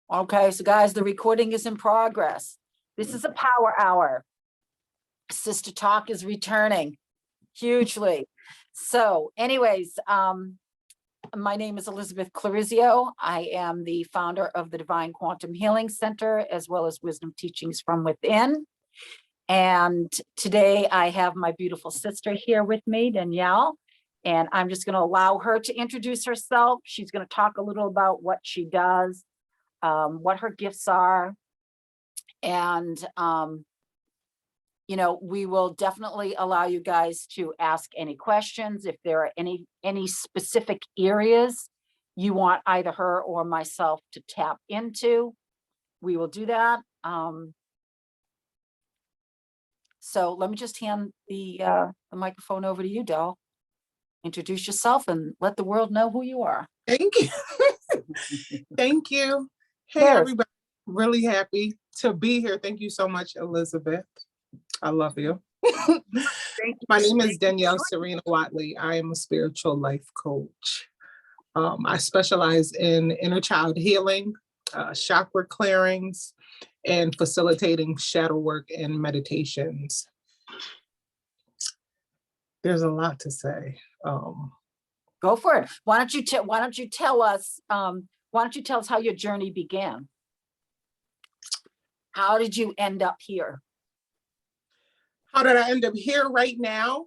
Okay, so guys, the recording is in progress. This is a power hour. Sister Talk is returning hugely. So anyways, my name is Elizabeth Clarizio. I am the founder of the Divine Quantum Healing Center, as well as Wisdom Teachings from Within. And today I have my beautiful sister here with me, Danielle, and I'm just going to allow her to introduce herself. She's going to talk a little about what she does, what her gifts are. And, you know, we will definitely allow you guys to ask any questions. If there are any specific areas you want either her or myself to tap into, we will do that. So let me just hand the microphone over to you, Del. Introduce yourself and let the world know who you are. Thank you. Thank you. Hey, Yes. everybody. Really happy to be here. Thank you so much, Elizabeth. I love you. Thank you. My name is Danielle Watley. I am a spiritual life coach. I specialize in inner child healing, chakra clearings, and facilitating shadow work and meditations. There's a lot to say. Go for it. Why don't you tell us how your journey began? How did you end up here? How did I end up here right now?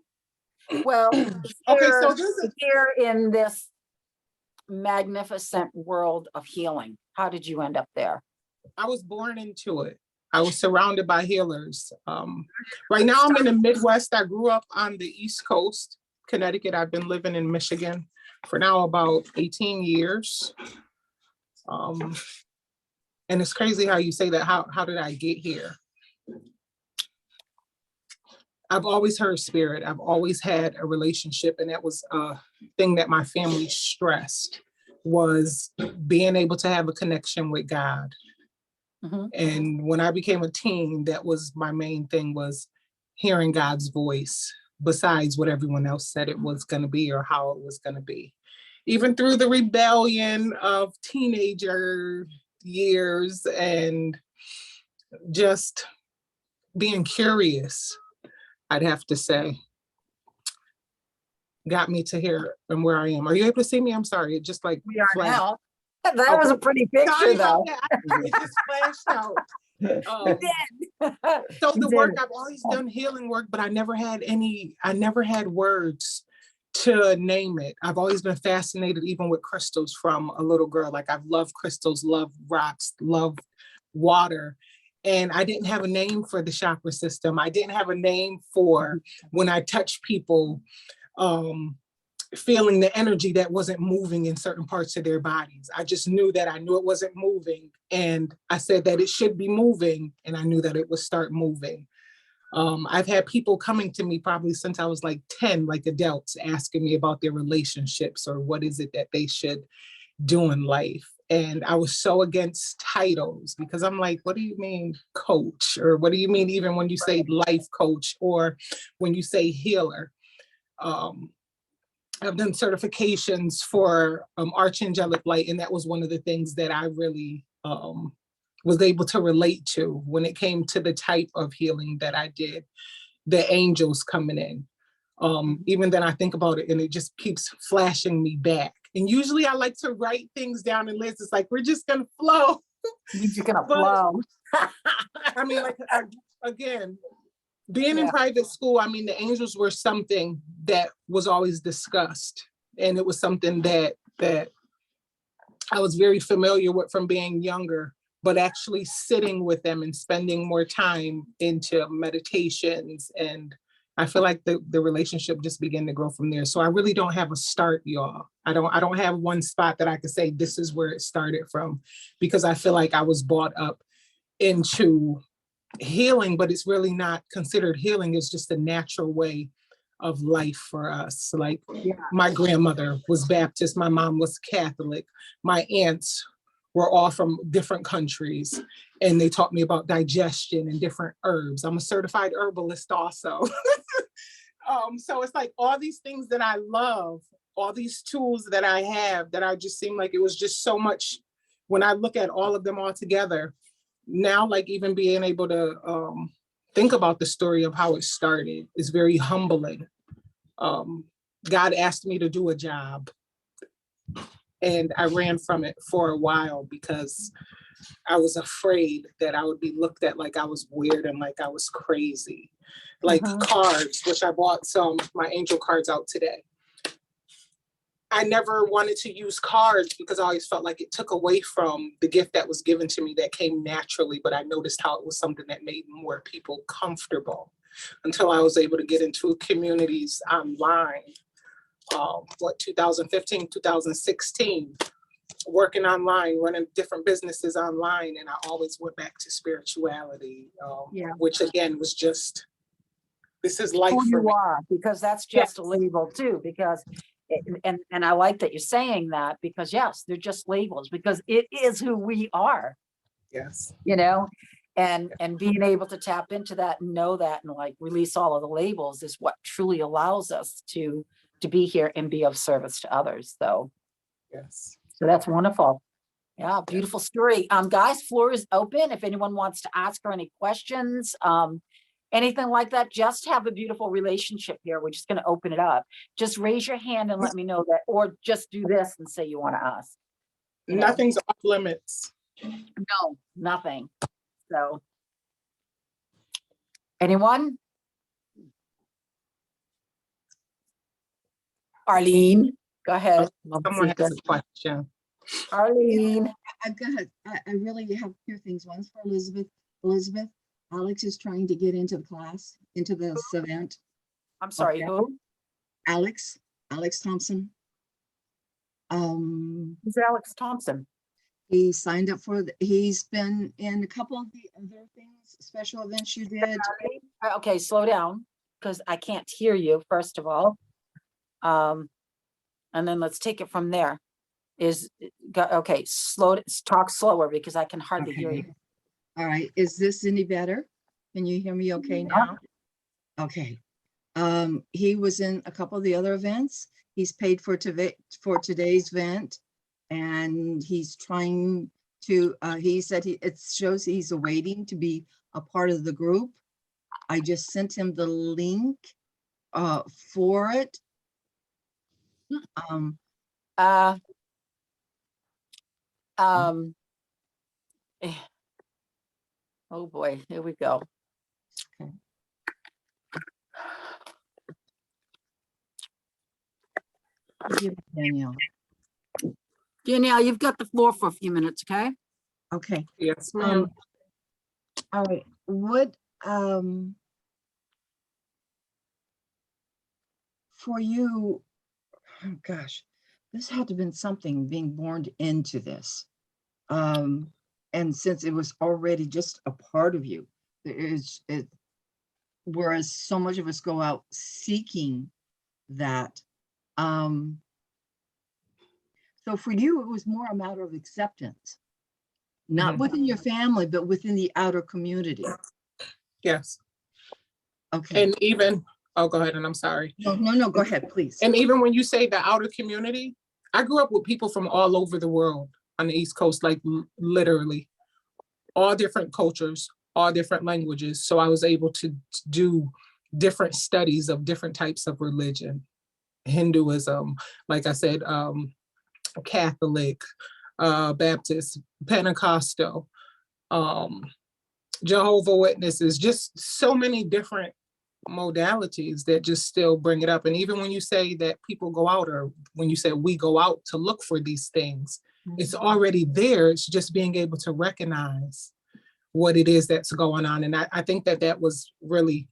Well, okay, so here in this magnificent world of healing. How did you end up there? I was born into it. I was surrounded by healers. Right now I'm in the Midwest. I grew up on the East Coast, Connecticut. I've been living in Michigan for now about 18 years. And it's crazy how you say that. How did I get here? I've always heard spirit. I've always had a relationship, and that was a thing that my family stressed, was being able to have a connection with God. Mm-hmm. And when I became a teen, that was my main thing, was hearing God's voice, besides what everyone else said it was going to be or how it was going to be. Even through the rebellion of teenager years and just being curious, I'd have to say, got me to here and where I am. Are you able to see me? I'm sorry. It just like we are now. That was a pretty picture, though. It just flashed out. So the work, I've always done healing work, but I never had words to name it. I've always been fascinated even with crystals from a little girl. Like, I've loved crystals, loved rocks, loved water. And I didn't have a name for the chakra system. I didn't have a name for when I touch people, feeling the energy that wasn't moving in certain parts of their bodies. I just knew that I knew it wasn't moving. And I said that it should be moving. And I knew that it would start moving. I've had people coming to me probably since I was like 10, like adults, asking me about their relationships or what is it that they should do in life. And I was so against titles, because I'm like, what do you mean coach? Or what do you mean even when you say life coach or when you say healer? I've done certifications for Archangelic Light, and that was one of the things that I really was able to relate to when it came to the type of healing that I did, the angels coming in. Even then I think about it and it just keeps flashing me back. And usually I like to write things down and lists. It's like, we're just gonna flow. You're just gonna flow. I mean, like, again, being in private school, I mean, the angels were something that was always discussed. And it was something that I was very familiar with from being younger, but actually sitting with them and spending more time into meditations. And I feel like the relationship just began to grow from there. So I really don't have a start, y'all. I don't have one spot that I could say this is where it started from, because I feel like I was brought up into healing, but it's really not considered healing. It's just a natural way of life for us. Like, my grandmother was Baptist, my mom was Catholic, my aunts were all from different countries, and they taught me about digestion and different herbs. I'm a certified herbalist also. So it's like all these things that I love, all these tools that I have, that I just seem like it was just so much when I look at all of them all together, now, like even being able to think about the story of how it started is very humbling. God asked me to do a job, and I ran from it for a while because I was afraid that I would be looked at like I was weird and like I was crazy. Like cards, which I bought my angel cards out today. I never wanted to use cards because I always felt like it took away from the gift that was given to me that came naturally, but I noticed how it was something that made more people comfortable until I was able to get into communities online. 2015, 2016, working online, running different businesses online. And I always went back to spirituality, which again was just, this is life Who for you me. are, because that's just a label too, because and I like that you're saying that, because yes, they're just labels, because it is who we are. Yes. You know, and being able to tap into that and know that and like release all of the labels is what truly allows us to be here and be of service to others. So Yes. so that's wonderful. Yeah, beautiful story. Guys, floor is open if anyone wants to ask her any questions. Anything like that, just have a beautiful relationship here. We're just going to open it up. Just raise your hand and let me know that, or just do this and say you want to ask. You know? Nothing's off limits. No, nothing. So, anyone? Arlene, go ahead. Someone has a question. Arlene. I've got, I really have two things. One's for Elizabeth. Elizabeth, Alex is trying to get into the class, into this event. I'm sorry, who? Alex Thompson. Who's Alex Thompson? He signed up for, he's been in a couple of the other things, special events you did. Okay, slow down, because I can't hear you, first of all. And then let's take it from there. Okay, talk slower, because I can hardly hear you. All right, is this any better? Can you hear me okay now? Okay. He was in a couple of the other events. He's paid for today's event, and he's trying to, he said it shows he's awaiting to be a part of the group. I just sent him the link for it. Oh boy, here we go. Okay. Danielle. Danielle, you've got the floor for a few minutes, okay? Okay. Yes, ma'am. All right. What for you? Oh gosh, this had to have been something being born into this. And since it was already just a part of you, whereas so much of us go out seeking that. So for you, it was more a matter of acceptance, not within your family, but within the outer community. Yes. Okay. And even, oh, go ahead, and I'm sorry. No, go ahead, please. And even when you say the outer community, I grew up with people from all over the world on the East Coast, like literally all different cultures, all different languages. So I was able to do different studies of different types of religion. Hinduism, like I said, Catholic, Baptist, Pentecostal, Jehovah's Witnesses, just so many different modalities that just still bring it up. And even when you say that people go out, or when you say we go out to look for these things, it's already there. It's just being able to recognize what it is that's going on. And I think that was really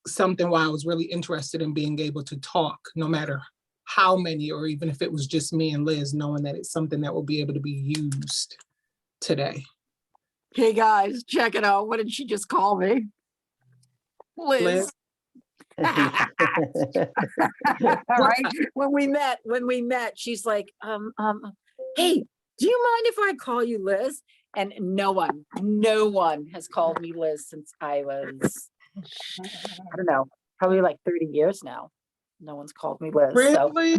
something why I was really interested in being able to talk, no matter how many, or even if it was just me and Liz, knowing that it's something that will be able to be used today. Hey guys, check it out. What did she just call me? Liz. All right. When we met, she's like, hey, do you mind if I call you Liz? And no one has called me Liz since I was, I don't know, probably like 30 years now. No one's called me Liz. So, Really?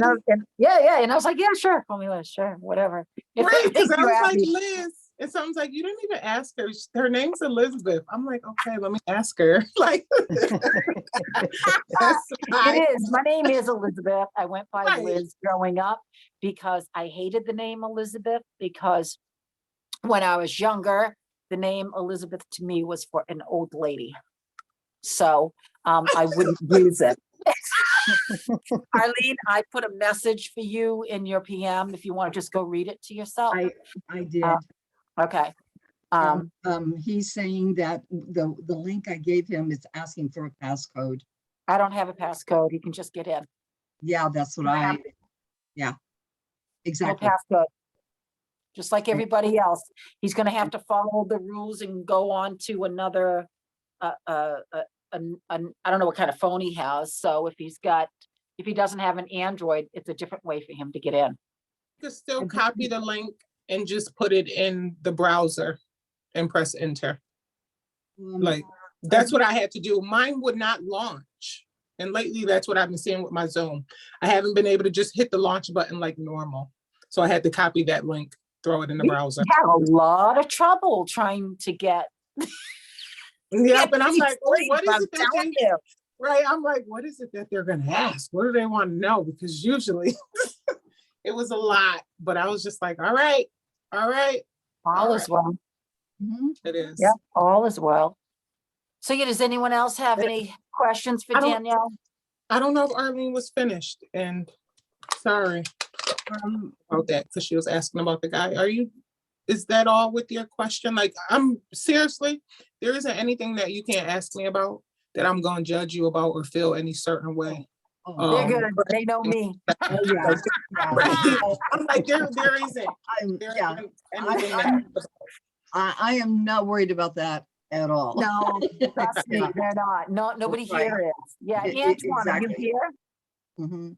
yeah. And I was like, yeah, sure. Call me Liz. Sure. Whatever. If Right, it because makes I you was like, happy. Liz. And someone's like, you didn't even ask her. Her name's Elizabeth. I'm like, okay, let me ask her. Like, that's why. It is. My name is Elizabeth. I went by Right. Liz growing up because I hated the name Elizabeth, because when I was younger, the name Elizabeth to me was for an old lady. So I wouldn't use it. Arlene, I put a message for you in your PM if you want to just go read it to yourself. I did. Okay. He's saying that the link I gave him is asking for a passcode. I don't have a passcode. You can just get in. Yeah, that's what yeah, No exactly. passcode. Just like everybody else. He's going to have to follow the rules and go on to another, I don't know what kind of phone he has. So if he doesn't have an Android, it's a different way for him to get in. You could still copy the link and just put it in the browser and press enter. Like, that's what I had to do. Mine would not launch. And lately, that's what I've been seeing with my Zoom. I haven't been able to just hit the launch button like normal. So I had to copy that link, throw it in the browser. Have a lot of trouble trying to get. Yep, and I'm like, oh, what is I'm it that telling they, you. right? I'm like, what is it that they're gonna ask? What do they want to know? Because usually it was a lot, but I was just like, all right. All is well. Mhm. It is. Yeah, all is well. So yeah, does anyone else have any questions for I don't- Danielle? I don't know if Arlene was finished, and sorry about that, because she was asking about the guy. Is that all with your question? Like, I'm seriously, there isn't anything that you can't ask me about that I'm gonna judge you about or feel any certain way. They're good. They know me. Oh, yeah. Right. I'm like, there isn't. There Yeah, isn't anything that. I am not worried about that at all. No, trust me, they're not. No, nobody Right. here is. Yeah, I- Antoine, are you exactly. here? Mhm.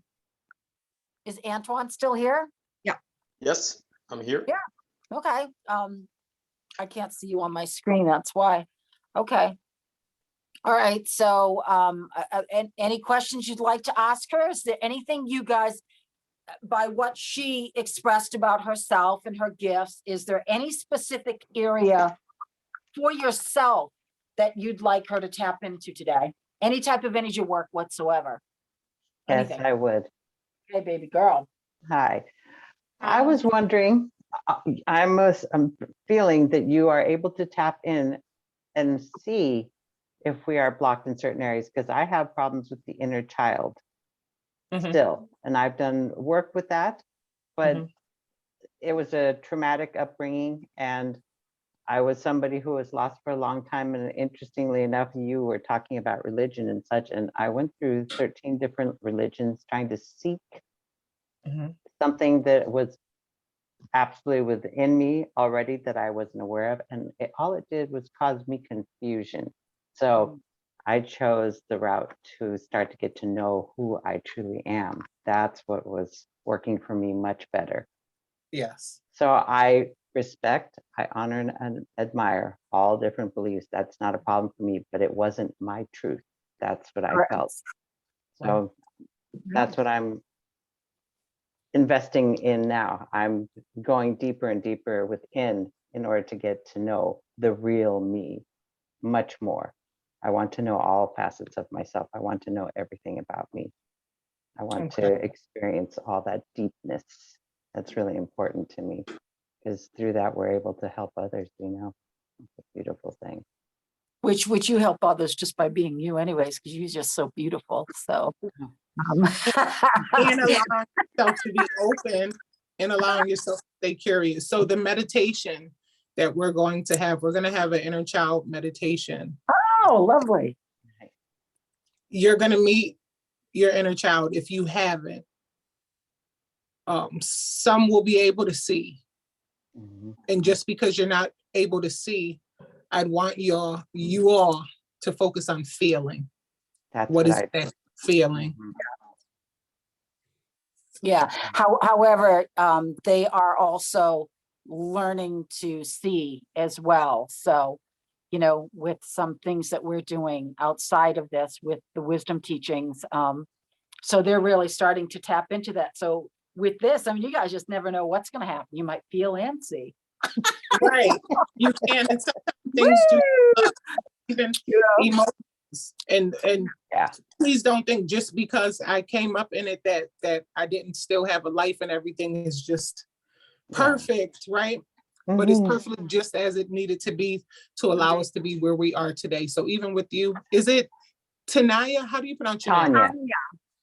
Is Antoine still here? Yes, I'm here. Yeah. Okay. I can't see you on my screen. That's why. Okay. All right. So, and any questions you'd like to ask her? Is there anything you guys, by what she expressed about herself and her gifts, is there any specific area for yourself that you'd like her to tap into today? Any type of energy work whatsoever? Yes, Anything? I would. Hey, baby girl. Hi. I was wondering, I'm feeling that you are able to tap in and see if we are blocked in certain areas, because I have problems with the inner child Mhm. still, and I've done work with that, but Mhm. it was a traumatic upbringing, and I was somebody who was lost for a long time. And interestingly enough, you were talking about religion and such, and I went through 13 different religions trying to seek Mhm. something that was absolutely within me already that I wasn't aware of. And all it did was cause me confusion. So I chose the route to start to get to know who I truly am. That's what was working for me much better. Yes. So I respect, I honor and admire all different beliefs. That's not a problem for me, but it wasn't my truth. That's what I Correct. felt. So that's what I'm investing in now. I'm going deeper and deeper within in order to get to know the real me much more. I want to know all facets of myself. I want to know everything about me. I want to experience all that deepness. That's really important to me, because through that we're able to help others, you know. It's a beautiful thing. Which you help others just by being you anyways, because you're just so beautiful. So And allowing yourself to be open and allowing yourself to stay curious. So the meditation that we're going to have an inner child meditation. oh, lovely. You're going to meet your inner child if you haven't. Some will be able to see. Mhm. And just because you're not able to see, I'd want you all to focus on feeling. That's What is I that feeling? Mhm. Yeah. However, they are also learning to see as well. So, you know, with some things that we're doing outside of this with the wisdom teachings, So they're really starting to tap into that. So with this, I mean, you guys just never know what's going to happen. You might feel and see. Right. You can, and sometimes things do Woo! even You know? emotions. And Yeah. please don't think just because I came up in it that I didn't still have a life and everything is just perfect, right? But it's Mhm. perfect just as it needed to be to allow us to be where we are today. So even with you, is it Tanaya? How do you pronounce your name? Tanya.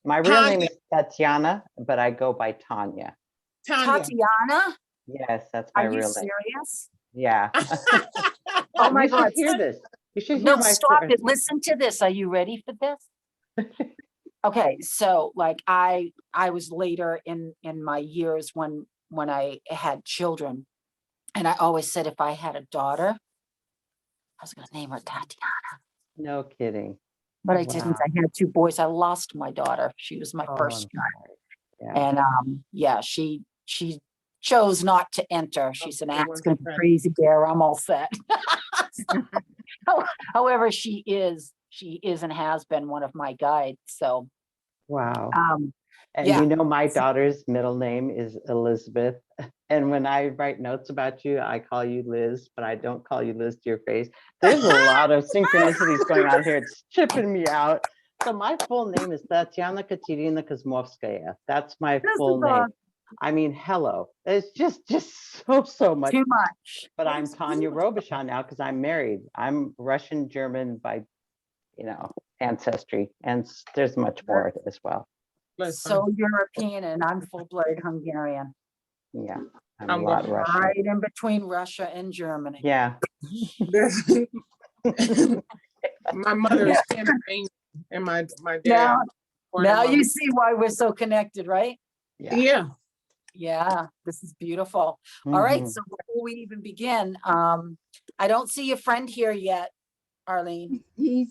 My real name Tanya. is Tatiana, but I go by Tanya. Tanya. Tatiana, Yes, that's my are you real name. serious? Yeah. Oh my You should God. hear this. You should No, hear my stop first. it. Listen to this. Are you ready for this? Okay, so like I was later in my years when I had children, and I always said if I had a daughter, I was going to name her Tatiana, No kidding. but I didn't. Wow. I had two boys. I lost my daughter. She was my Oh, first I'm child, sorry. Yeah. and yeah, she chose not to enter. She said, "Ah, it's going to be Right. crazy there. I'm all set." However, she is and has been one of my guides. So, Wow. And yeah. you know, my daughter's middle name is Elizabeth. And when I write notes about you, I call you Liz, but I don't call you Liz to your face. There's a lot of synchronicities going on here. It's tripping me out. So my full name is Tatiana Katerina Kosmovskaya. That's my This full is name. I mean, hello. It's just so much. too much. But I'm Tanya Robichaud now because I'm married. I'm Russian German by, ancestry, and there's much more as well. So European, and I'm full-blooded Hungarian. Yeah, I'm I'm a lot going Russian. Right in between Russia and Germany. Yeah. My mother is Panamanian and my dad. Now, born in now you Mongolia. see why we're so connected, right? Yeah. Yeah. Yeah, this is beautiful. All right, Mhm. so before we even begin, I don't see your friend here yet, Arlene. He's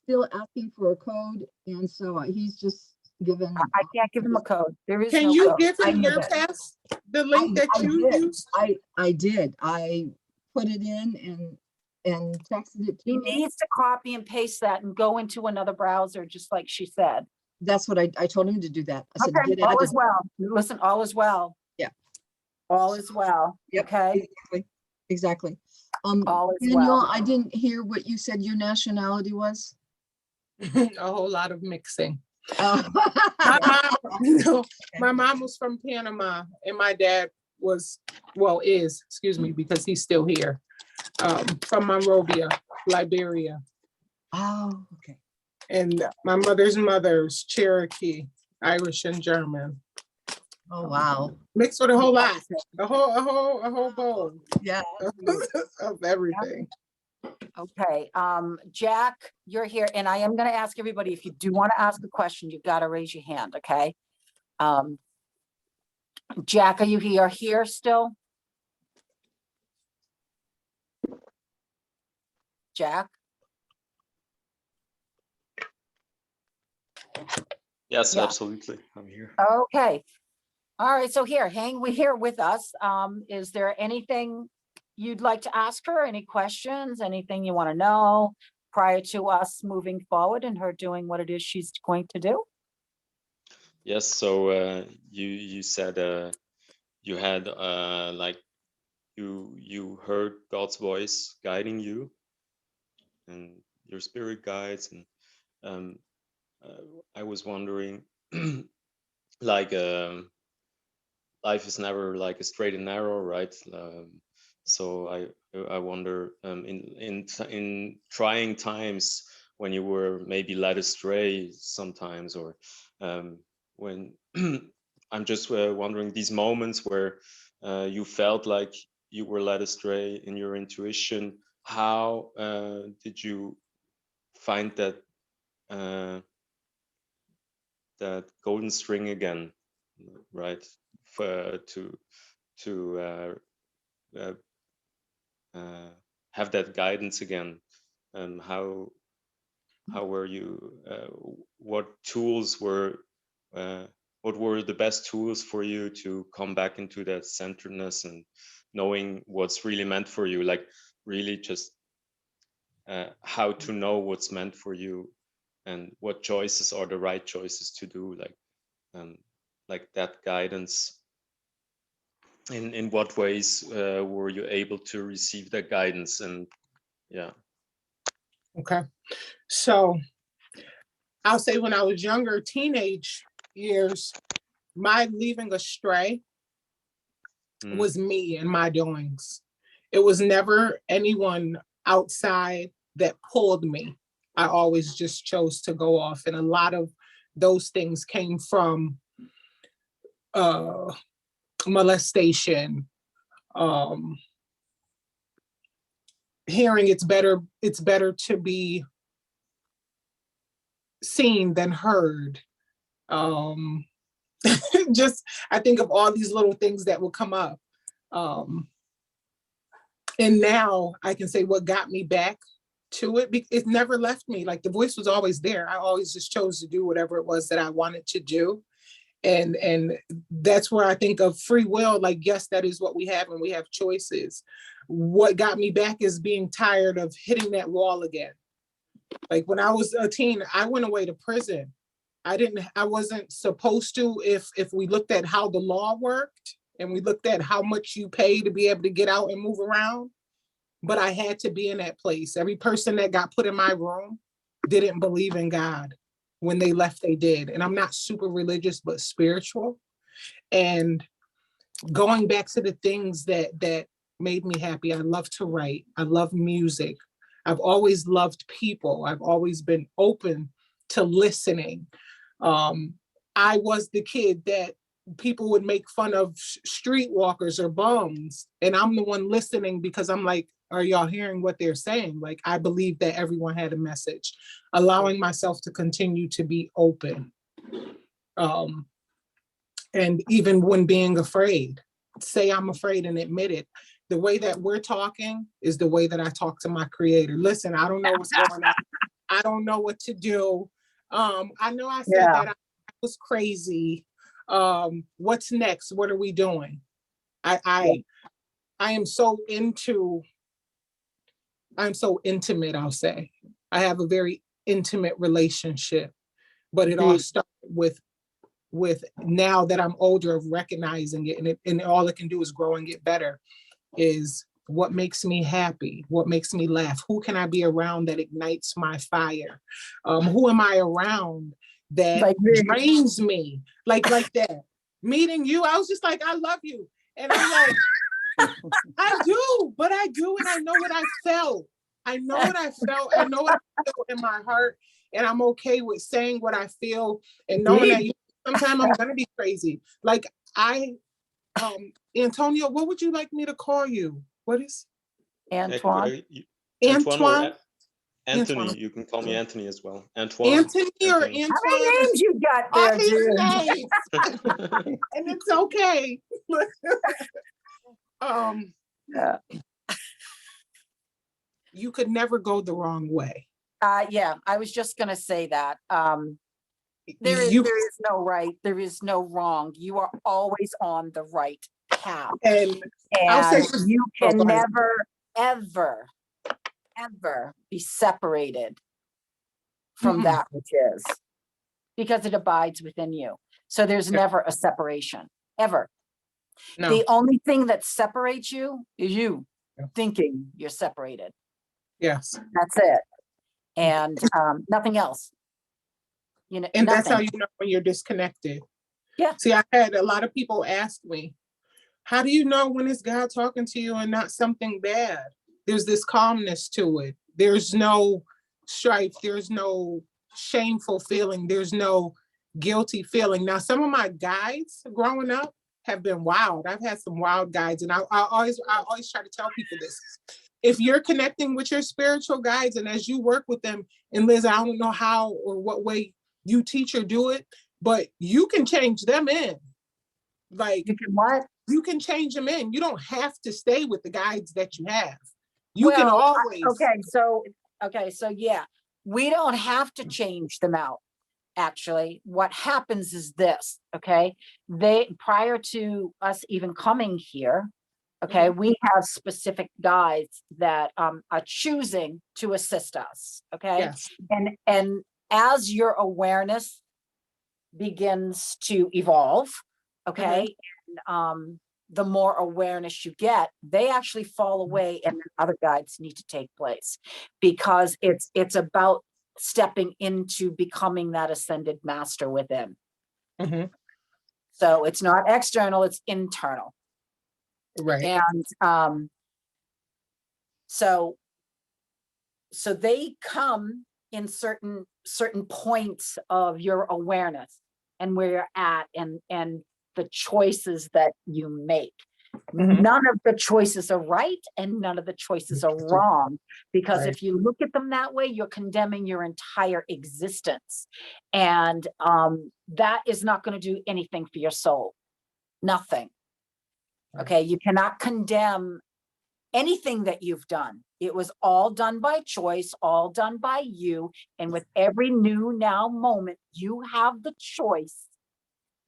still asking for a code, and so he's just given. I can't give him a code. There is Can no you code. give I him know your that. pass, the link that you did. used? I did. I put it in and texted it to He him. needs to copy and paste that and go into another browser, just like she said. That's what I told him to do that. I said, Okay, get out all of is well. Listen, all is well. Yeah. All is well. Yep. Okay. Exactly. All is Danielle, well. I didn't hear what you said your nationality was. A whole lot of mixing. Oh. My mom was from Panama and my dad is, excuse me, because he's still here, from Monrovia, Liberia. Oh, okay. And my mother's Cherokee, Irish and German. Oh, wow. Mixed with a whole lot, a whole bowl Yeah. of everything. Okay, Jack, you're here, and I am gonna ask everybody, if you do want to ask a question, you've got to raise your hand, okay? Jack, are you here still? Jack? Yes, Yeah. absolutely. I'm here. Okay. All right, so here with us. Is there anything you'd like to ask her? Any questions, anything you want to know prior to us moving forward and her doing what it is she's going to do? Yes, so you said you had like you heard God's voice guiding you and your spirit guides, and I was wondering like life is never like a straight and narrow, right? So I wonder in trying times when you were maybe led astray sometimes, or when I'm just wondering these moments where you felt like you were led astray in your intuition. How did you find that that golden string again, right? To have that guidance again. How were you? What tools were? What were the best tools for you to come back into that centeredness and knowing what's really meant for you? Like really just how to know what's meant for you and what choices are the right choices to do, like that guidance. In what ways were you able to receive that guidance? And yeah. Okay. So I'll say when I was younger, teenage years, my leaving astray was me and my doings. It was never anyone outside that pulled me. I always just chose to go off. And a lot of those things came from molestation, hearing it's better to be seen than heard. Just, I think of all these little things that will come up. And now I can say what got me back to it, it never left me. Like the voice was always there. I always just chose to do whatever it was that I wanted to do. And that's where I think of free will. Like, yes, that is what we have, and we have choices. What got me back is being tired of hitting that wall again. Like when I was a teen, I went away to prison. I wasn't supposed to, if we looked at how the law worked and we looked at how much you pay to be able to get out and move around, but I had to be in that place. Every person that got put in my room didn't believe in God. When they left, they did. And I'm not super religious, but spiritual. And going back to the things that made me happy, I love to write. I love music. I've always loved people. I've always been open to listening. I was the kid that people would make fun of streetwalkers or bums. And I'm the one listening because I'm like, are y'all hearing what they're saying? Like, I believe that everyone had a message, allowing myself to continue to be open. And even when being afraid, say I'm afraid and admit it. The way that we're talking is the way that I talk to my creator. Listen, I don't know what's going on. I don't know what to do. I know I said that I was crazy. What's next? What are we doing? I am so I'm so intimate, I'll say. I have a very intimate relationship, but it all started with now that I'm older, of recognizing it, and all it can do is grow and get better, is what makes me happy, what makes me laugh, who can I be around that ignites my fire, who am I around that like drains me, like that. Meeting you, I was just like, I love you, and I'm like, I do, but I do, and I know what I felt. I know what I felt. I know what I feel in my heart, and I'm okay with saying what I feel and knowing that sometimes I'm gonna be crazy. Like Antonio, what would you like me to call you? What is Antoine? Antoine? Anthony, you can call me Anthony as well. Antoine. Anthony or Anthony. Antoine? How many names you got there, All these dude? names. And it's okay. Yeah. You could never go the wrong way. Yeah, I was just gonna say that. There is no right, there is no wrong. You are always on the right path. And I'll say you can never, ever, ever be separated from that which is, because it abides within you. So there's never a separation, ever. No. The only thing that separates you is you thinking you're separated. Yes. That's it. And nothing else. You know, and that's how you know when you're disconnected. Yeah. See, I had a lot of people ask me, how do you know when it's God talking to you and not something bad? There's this calmness to it. There's no strife. There's no shameful feeling. There's no guilty feeling. Now, some of my guides growing up have been wild. I've had some wild guides, and I always try to tell people this. If you're connecting with your spiritual guides, and as you work with them, and Liz, I don't know how or what way you teach or do it, but you can change them in. Like, you can what? You can change them in. You don't have to stay with the guides that you have. You can always. Okay, so yeah, we don't have to change them out. Actually, what happens is this, okay? Prior to us even coming here, okay, we have specific guides that are choosing to assist us, okay? Yes. And as your awareness begins to evolve, okay, and, the more awareness you get, they actually fall away and then other guides need to take place, because it's about stepping into becoming that ascended master within. Mhm. So it's not external, it's internal. Right. And so they come in certain points of your awareness and where you're at, and the choices that you make. Mhm. None of the choices are right and none of the choices are wrong, because Right. if you look at them that way, you're condemning your entire existence. And that is not going to do anything for your soul. Nothing. Right. Okay, you cannot condemn anything that you've done. It was all done by choice, all done by you. And with every new now moment, you have the choice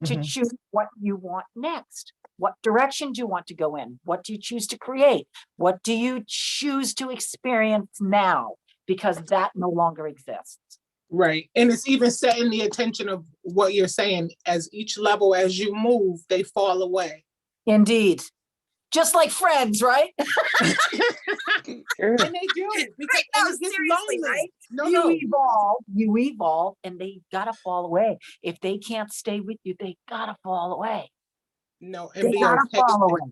to Mhm. choose what you want next. What direction do you want to go in? What do you choose to create? What do you choose to experience now? Because that no longer exists. Right. And it's even setting the attention of what you're saying. As each level, as you move, they fall away. Indeed. Just like friends, right? True. And they do, because No, and it gets seriously, lonely. right? No, You evolve, and they gotta fall away. If they can't stay with you, they gotta fall away. no, They and be gotta okay. fall away.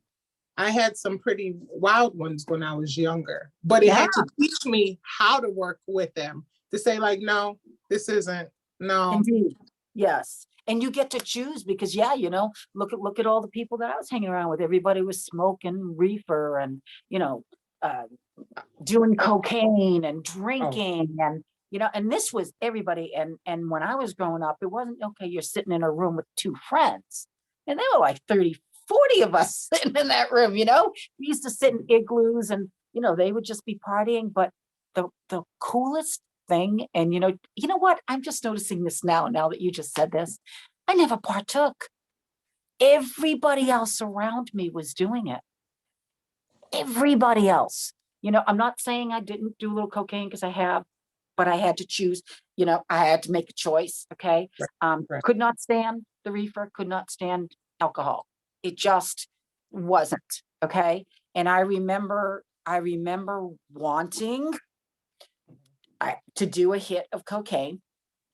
I had some pretty wild ones when I was younger, but it had to teach me how to work with them, to say like, no, this isn't, no. Indeed. Yes. And you get to choose, because look at all the people that I was hanging around with. Everybody was smoking reefer and, uh, doing cocaine and drinking and, and this was everybody. And when I was growing up, it wasn't, okay, you're sitting in a room with two friends. And there were like 30, 40 of us sitting in that room, We used to sit in igloos and, they would just be partying. But the coolest thing, and you know what? I'm just noticing this now that you just said this. I never partook. Everybody else around me was doing it. Everybody else. I'm not saying I didn't do a little cocaine, because I have, but I had to choose. I had to make a choice. Okay. Right. Could not stand the reefer, could not stand alcohol. It just wasn't. Okay. And I remember wanting to do a hit of cocaine.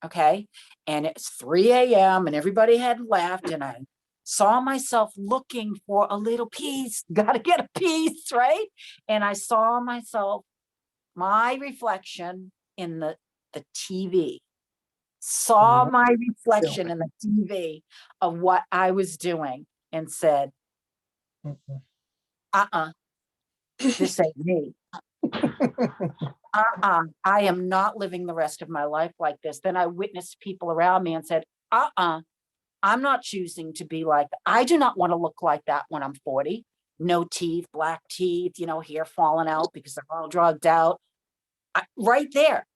Okay. And it's 3 a.m. and everybody had left, and I saw myself looking for a little piece. Got to get a piece, right? And I saw my reflection in the TV. Saw my reflection in the TV of what I was doing, and said, this ain't me. I am not living the rest of my life like this. Then I witnessed people around me and said, I'm not choosing to be like that. I do not want to look like that when I'm 40. No teeth, black teeth, hair falling out because they're all drugged out. Right there,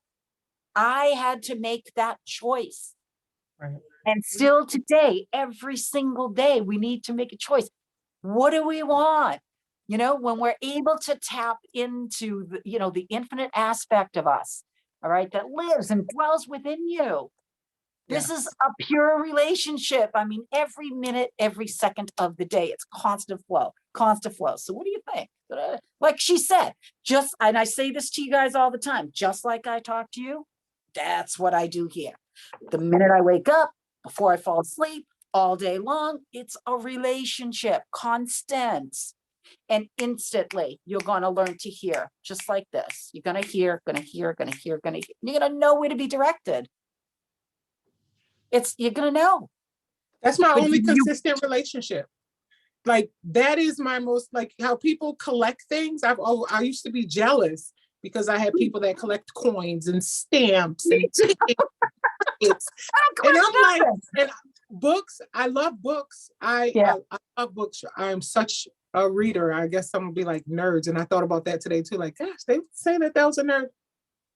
I had to make that choice. Right. And still today, every single day, we need to make a choice. What do we want? When we're able to tap into the infinite aspect of us, all right, that lives and dwells within you. This is a pure relationship. I mean, every minute, every second of the day, it's constant flow, constant flow. So what do you think? Like she said, and I say this to you guys all the time, just like I talk to you, that's what I do here. The minute I wake up, before I fall asleep, all day long, it's a relationship, constant. And instantly, you're going to learn to hear, just like this. You're going to hear, going to hear, going to hear, going to hear. You're going to know where to be directed. You're going to know. That's my only consistent relationship. Like, that is my most, like, how people collect things. I used to be jealous because I had people that collect coins and stamps and tickets. And I'm like, and books, I love books. I love books. I'm such a reader. I guess some would be like nerds. And I thought about that today too. Like, gosh, they say that was a nerd.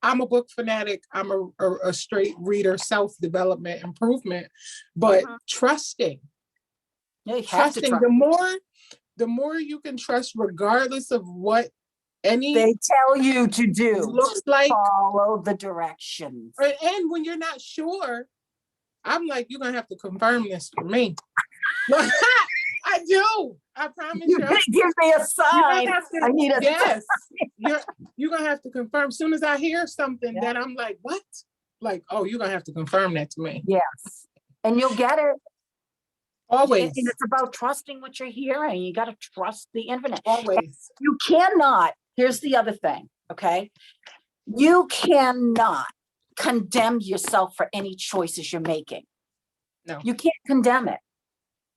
I'm a book fanatic. I'm a straight reader, self-development, improvement, but trusting. Yeah, you have Trusting, to trust. the more you can trust, regardless of what Any, They tell you to do, looks like, follow the directions. and when you're not sure, I'm like, you're gonna have to confirm this for me. I do. I promise You're you. gonna give me a You're sign. gonna have to, I need a yes. You're gonna have to confirm. As soon as I hear something Yeah. that I'm like, what? Like, oh, you're gonna have to confirm that to me. Yes, and you'll get it. Always. And it's about trusting what you're hearing. You got to trust the infinite. Always. You cannot, here's the other thing, okay? You cannot condemn yourself for any choices you're making. No. You can't condemn it.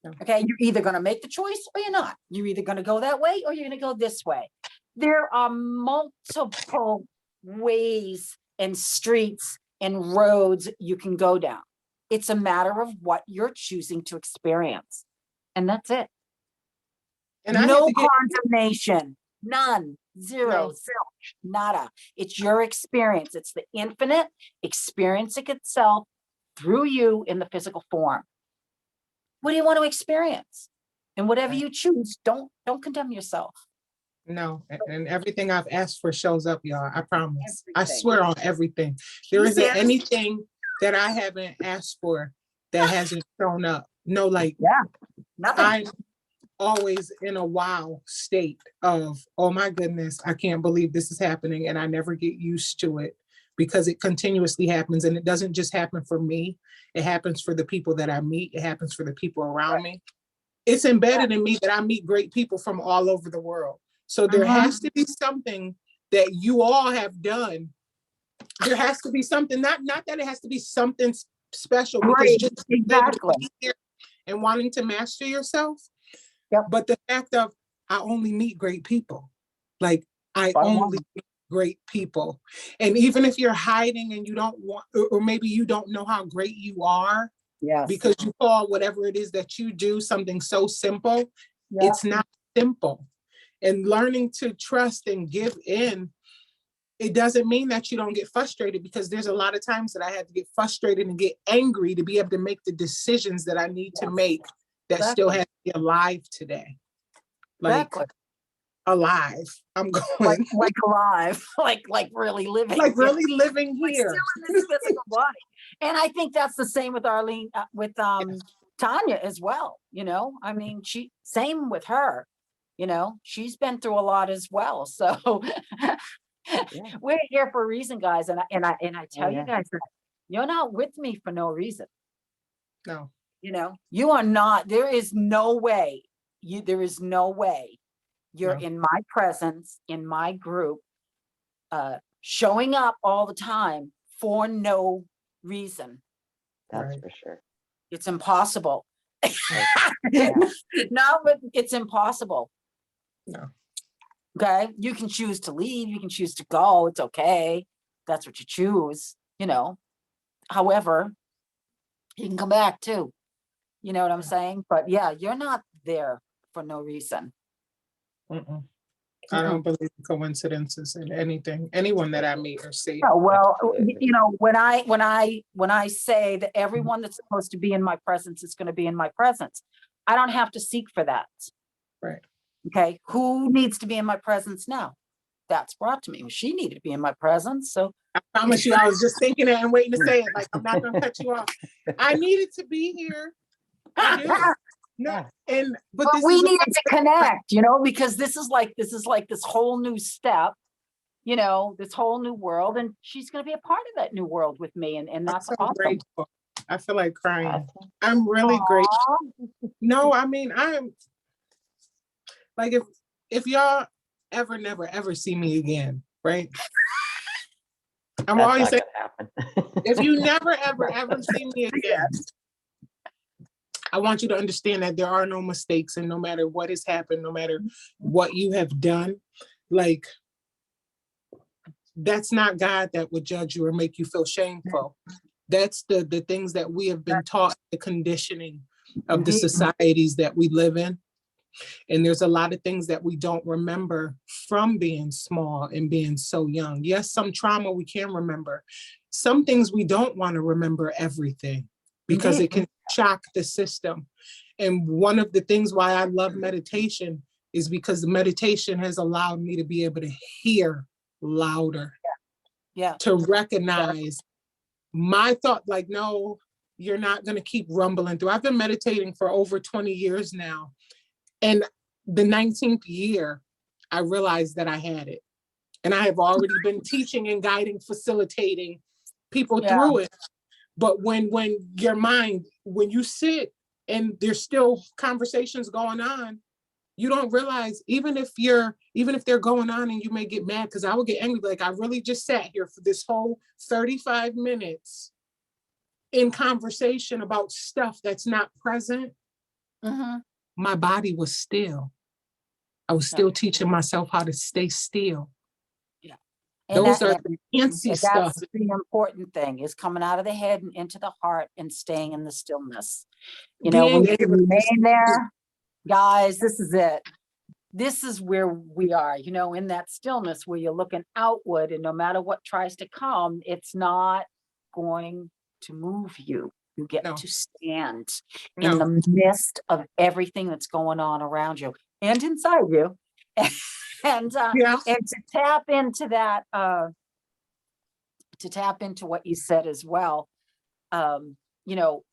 No. Okay, you're either going to make the choice or you're not. You're either going to go that way or you're going to go this way. There are multiple ways and streets and roads you can go down. It's a matter of what you're choosing to experience. And that's it. And I No have to get, condemnation, none, zero, No. zilch, nada. It's your experience. It's the infinite experiencing itself through you in the physical form. What do you want to experience? And whatever Right. you choose, don't condemn yourself. no, and everything I've asked for shows up, y'all. I promise. I Everything. swear on everything. There isn't Yes. anything that I haven't asked for that hasn't shown up. No, like, Nothing. I'm always in a wow state of, oh my goodness, I can't believe this is happening. And I never get used to it because it continuously happens. And it doesn't just happen for me. It happens for the people that I meet. It happens for the people around me. It's embedded in me that I meet great people from all over the world. So there has to be something that you all have done. There has to be something, not that it has to be something special, because Right, just exactly. being here and wanting to master yourself. Yep. But the fact of, I only meet great people. Like, I Bottom only meet great people. And even if you're hiding and you don't want, or maybe you don't know how great you are, Yes. because you call whatever it is that you do something so simple, Yeah. it's not simple. And learning to trust and give in, it doesn't mean that you don't get frustrated, because there's a lot of times that I had to get frustrated and get angry to be able to make the decisions that I need to Yes. make that still Exactly. have to be alive today. Like, Exactly. alive. I'm Like, going, like alive, like really living. like really living Like here. still in this physical body. And I think that's the same with Arlene, with Tanya as well. You know, I mean, same with her. You know, she's been through a lot as well. So we're here for a reason, guys. And I tell you guys that you're not with me for no reason. No, You know, you are not. There is no way. There is no way you're No. in my presence, in my group, showing up all the time for no reason. That's Right. for sure. It's impossible. Yeah. No, but it's impossible. no. Okay, you can choose to leave, you can choose to go, it's okay. That's what you choose, you know. However, you can come back too. You know what I'm saying? But yeah, you're not there for no reason. Mm-mm. I don't believe in coincidences in anything, anyone that I meet or see. Oh, well, Absolutely. you know, when I say that everyone that's supposed to be in my presence is going to be in my presence, I don't have to seek for that. Right. Okay, who needs to be in my presence now? That's brought to me. Well, she needed to be in my presence, so I promise you, I was just thinking it and waiting to say it. Like, I'm not gonna cut you off. I needed to be here. I do. No, Yeah. but but this we is needed to connect, you know, because this is like this whole new step, you know, this whole new world, and she's going to be a part of that new world with me, and I'm that's so awesome. grateful. I feel like crying. Awesome. I'm really grateful. Aw. No, I mean, I'm like, if y'all ever, never, ever see me again, right? I'm That's always not saying, gonna happen. if you never, ever, ever see me again, I want you to understand that there are no mistakes, and no matter what has happened, no matter what you have done, like, that's not God that would judge you or make you feel shameful. That's the things that we have been taught, the conditioning of the Indeed. societies that we live in. And there's a lot of things that we don't remember from being small and being so young. Yes, some trauma we can remember. Some things we don't want to remember everything, because it can shock the system. And one of the things why I love meditation is because the meditation has allowed me to be able to hear louder, Yeah. to recognize my thought, like, no, you're not going to keep rumbling through. I've been meditating for over 20 years now. And the 19th year, I realized that I had it. And I have already been teaching and guiding, facilitating people through it. But when your mind, when you sit and there's still conversations going on, you don't realize, even if they're going on and you may get mad, because I would get angry, like I really just sat here for this whole 35 minutes in conversation about stuff that's not present. Mhm. My body was still. I was still teaching myself how to stay still. Yeah. And Those are that- the fancy and stuff. that's the important thing, is coming out of the head and into the heart and staying in the stillness. You know, when Being you able to remain there, guys, this is it. This is where we are, you know, in that stillness where you're looking outward, and no matter what tries to come, it's not going to move you. You get No. to stand No. in the midst of everything that's going on around you and inside you. And Yeah. and to tap into that, to tap into what you said as well, you know,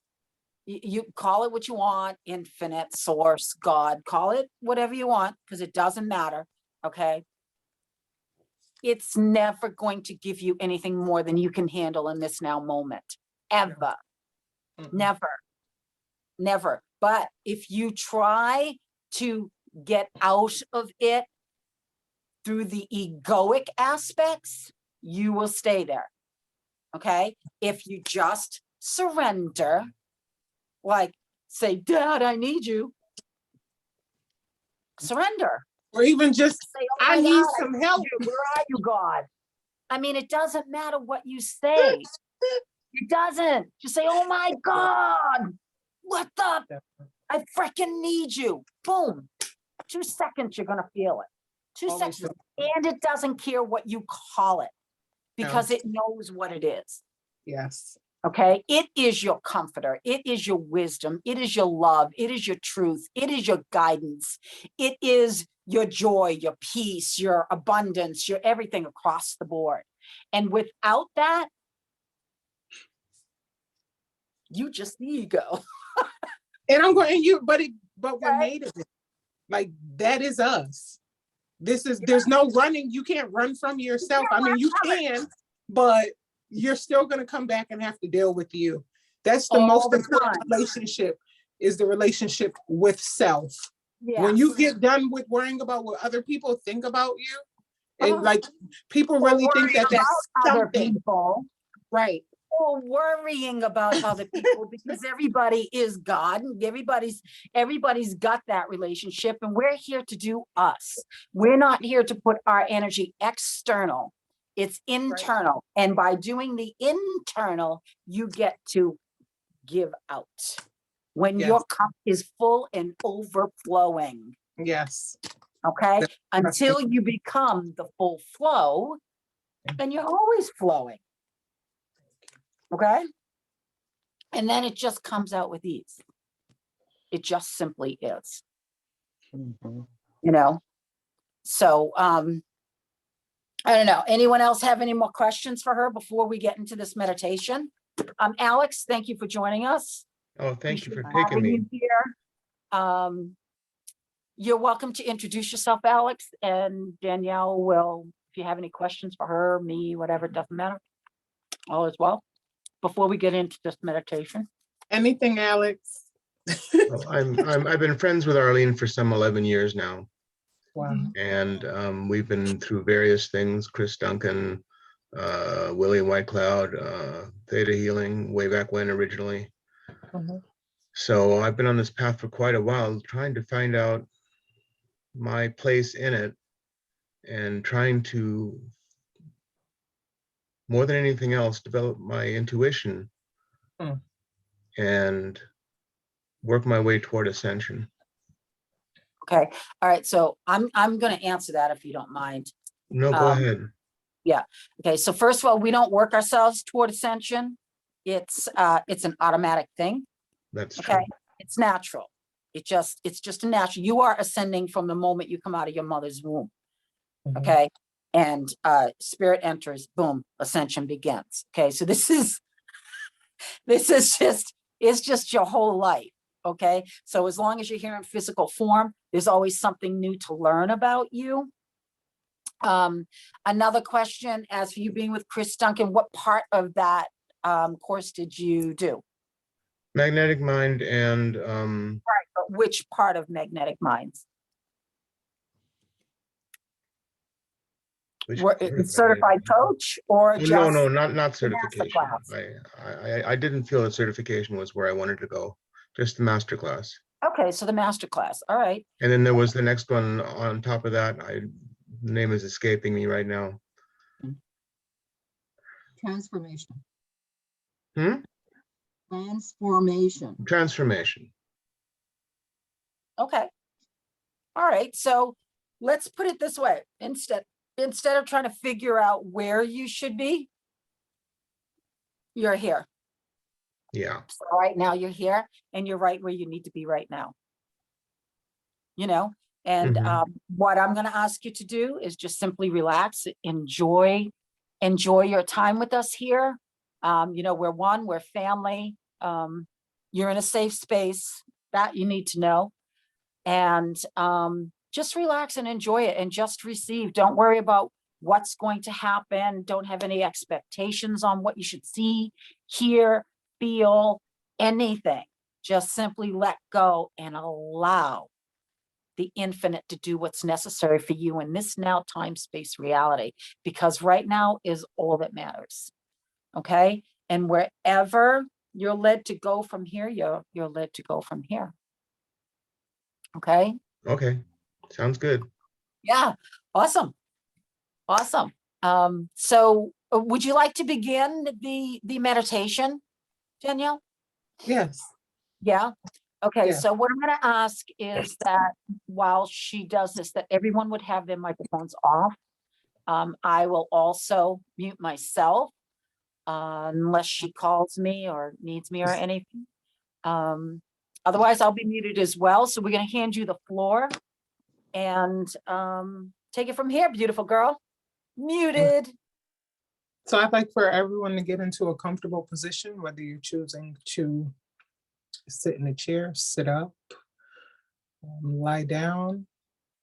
you call it what you want, infinite, source, God, call it whatever you want, because it doesn't matter. Okay. It's never going to give you anything more than you can handle in this now moment, ever. Mhm. Never. But if you try to get out of it through the egoic aspects, you will stay there. Okay. If you just surrender, like say, Dad, I need you. Surrender. Or even just, Say, oh I my need God, some help. where are you, God? I mean, it doesn't matter what you say. It doesn't. Just say, oh my God, what the? I freaking need you. Boom. 2 seconds, you're going to feel it. 2 Always seconds. And it doesn't care what you call it, because No. it knows what it is. Yes. Okay. It is your comforter. It is your wisdom. It is your love. It is your truth. It is your guidance. It is your joy, your peace, your abundance, your everything across the board. And without that, you just the ego. And I'm going, but we're Okay. made of it. Like, that is us. There's no running. You can't run from yourself. I mean, you can, but you're still going to come back and have to deal with you. That's the All most the important time. relationship, is the relationship with self. Yeah. When you get done with worrying about what other people think about you, and Uh-huh. like people really think that that's other something, people, right? or worrying about other people, because everybody is God, and everybody's got that relationship, and we're here to do us. We're not here to put our energy external. It's internal. And by doing the internal, you get to give out when Yes. your cup is full and overflowing. Yes. Okay. Until you become the full flow, and you're always flowing. Okay. And then it just comes out with ease. It just simply is, Mhm. you know? So, I don't know. Anyone else have any more questions for her before we get into this meditation? Alex, thank you for joining us. Oh, thank you for Appreciate taking having me. you here. You're welcome to introduce yourself, Alex, and Danielle will, if you have any questions for her, me, whatever, it doesn't matter. All is well. Before we get into this meditation. Anything, Alex? Well, I've been friends with Arlene for some 11 years now, Wow. and we've been through various things. Chris Duncan, William Whitecloud, Theta Healing, way back when originally. Mhm. So I've been on this path for quite a while, trying to find out my place in it, and trying to, more than anything else, develop my intuition Mm. and work my way toward ascension. Okay. All right. So I'm going to answer that if you don't mind. No, go ahead. Okay. So first of all, we don't work ourselves toward ascension. It's an automatic thing. That's Okay. true. It's natural. It's just a natural. You are ascending from the moment you come out of your mother's womb. Mhm. Okay. And spirit enters, boom, ascension begins. Okay. So this is it's just your whole life. Okay. So as long as you're here in physical form, there's always something new to learn about you. Another question, as for you being with Chris Duncan, what part of that course did you do? Magnetic Mind and But which part of Magnetic Minds? which Were part of certified Magnetic Mind? coach or Oh, just no, not the certification. masterclass? I didn't feel that certification was where I wanted to go, just the master class. Okay, so the masterclass. All right. And then there was the next one on top of that. The name is escaping me right now. Transformation. Hmm? Transformation. Transformation. Okay. All right. So let's put it this way. Instead of trying to figure out where you should be, you're here. Yeah. So right now you're here and you're right where you need to be right now. You know, and what I'm going to ask you to do is just simply relax, enjoy your time with us here. You know, we're one, we're family. You're in a safe space that you need to know. And just relax and enjoy it and just receive. Don't worry about what's going to happen. Don't have any expectations on what you should see, hear, feel, anything. Just simply let go and allow the infinite to do what's necessary for you in this now time space reality, because right now is all that matters. Okay. And wherever you're led to go from here, you're led to go from here. Okay. Okay. Sounds good. Yeah. Awesome. Awesome. So would you like to begin the meditation, Danielle? Yes. Yeah. Okay. Yeah. So what I'm going to ask is that while she does this, that everyone would have their microphones off. I will also mute myself unless she calls me or needs me or anything. Otherwise, I'll be muted as well. So we're going to hand you the floor and take it from here, beautiful girl. Muted. So I'd like for everyone to get into a comfortable position, whether you're choosing to sit in a chair, sit up, lie down,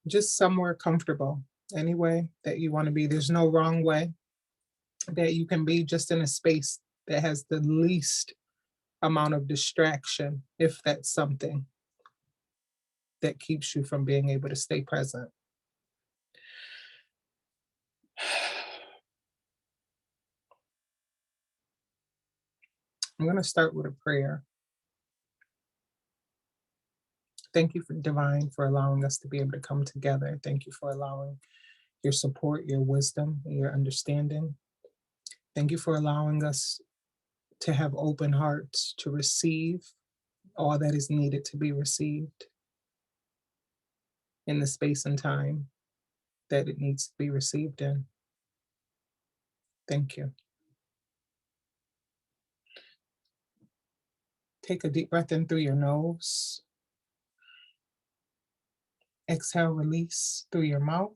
just somewhere comfortable, any way that you want to be. There's no wrong way that you can be, just in a space that has the least amount of distraction, if that's something that keeps you from being able to stay present. I'm going to start with a prayer. Thank you, for Divine, for allowing us to be able to come together. Thank you for allowing your support, your wisdom, and your understanding. Thank you for allowing us to have open hearts to receive all that is needed to be received in the space and time that it needs to be received in. Thank you. Take a deep breath in through your nose. Exhale, release through your mouth.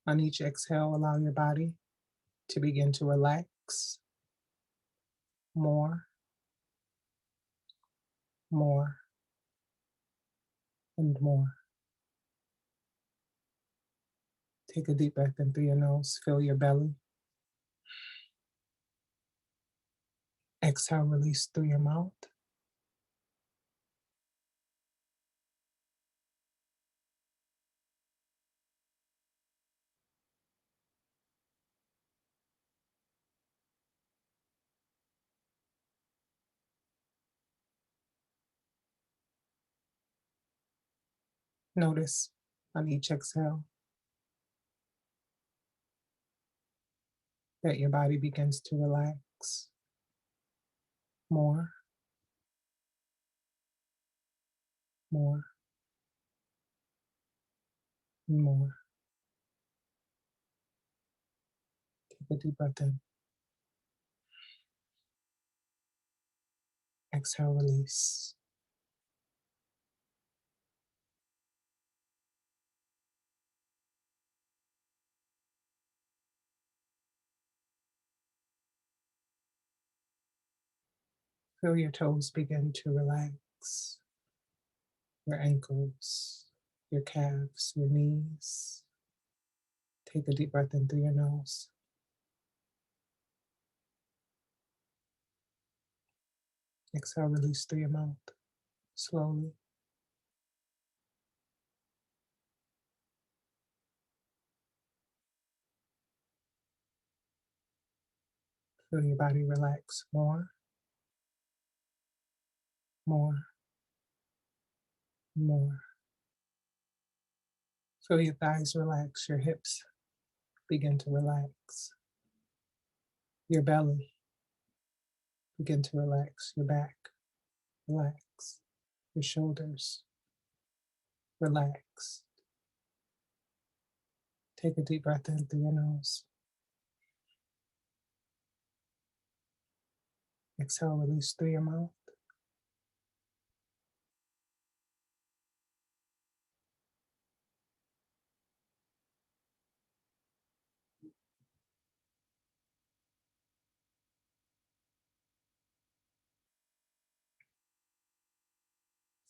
On each exhale, allow your body to begin to relax more, more, and more. Take a deep breath in through your nose, fill your belly. Exhale, release through your mouth. Notice on each exhale that your body begins to relax more, more, and more. a deep breath in. Exhale, release. Feel your toes begin to relax. Your ankles, your calves, your knees. Take a deep breath in through your nose. Exhale, release through your mouth, slowly. Feel your body relax more, more, more. Feel your thighs relax, your hips begin to relax. Your belly begin to relax, your back relax, your shoulders relax. Take a deep breath in through your nose. Exhale, release through your mouth.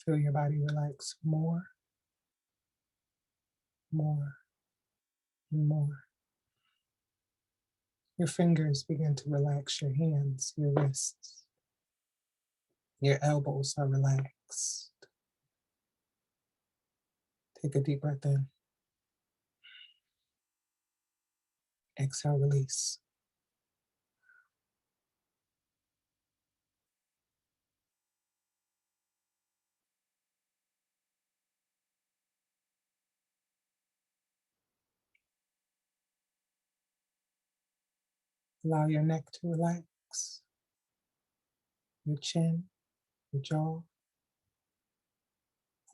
Feel your body relax more, more, and more. Your fingers begin to relax, your hands, your wrists. Your elbows are relaxed. Take a deep breath in. Exhale, release. Allow your neck to relax, your chin, your jaw.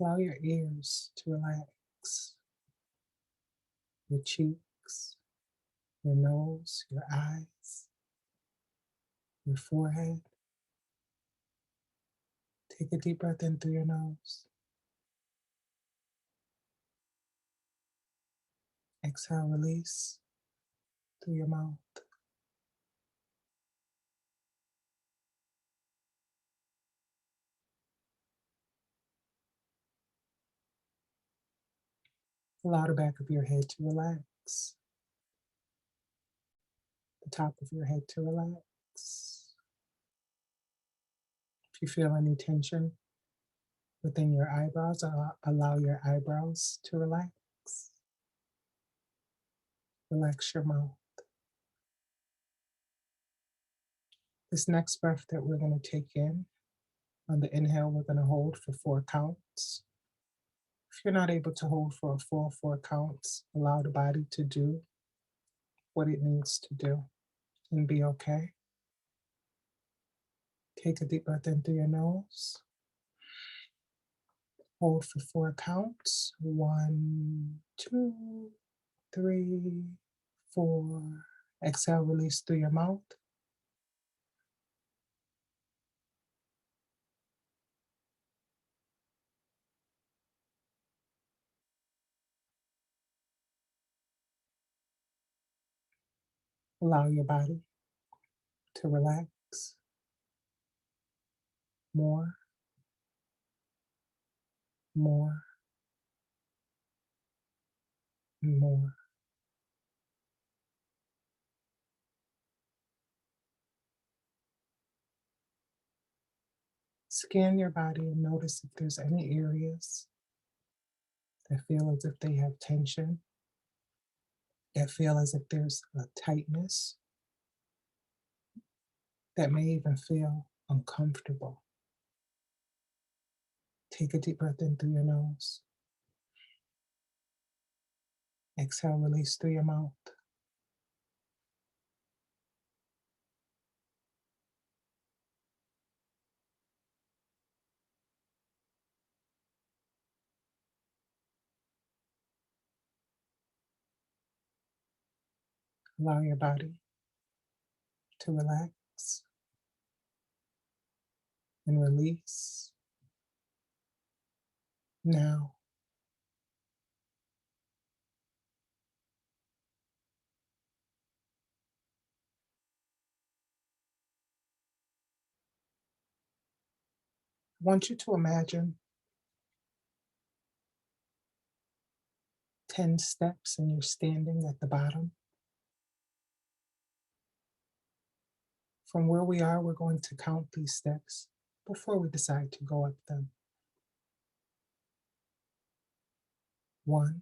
Allow your ears to relax, your cheeks, your nose, your eyes, your forehead. Take a deep breath in through your nose. Exhale, release through your mouth. Allow the back of your head to relax, the top of your head to relax. If you feel any tension within your eyebrows, allow your eyebrows to relax. Relax your mouth. This next breath that we're going to take in, on the inhale, we're going to hold for 4 counts. If you're not able to hold for a full 4 counts, allow the body to do what it needs to do and be okay. Take a deep breath in through your nose. Hold for 4 counts. 1, 2, 3, 4. Exhale, release through your mouth. Allow your body to relax more, more, and more. Scan your body and notice if there's any areas that feel as if they have tension, that feel as if there's a tightness, that may even feel uncomfortable. Take a deep breath in through your nose. Exhale, release through your mouth. Allow your body to relax and release now. I want you to imagine 10 steps and you're standing at the bottom. From where we are, we're going to count these steps before we decide to go up them. 1,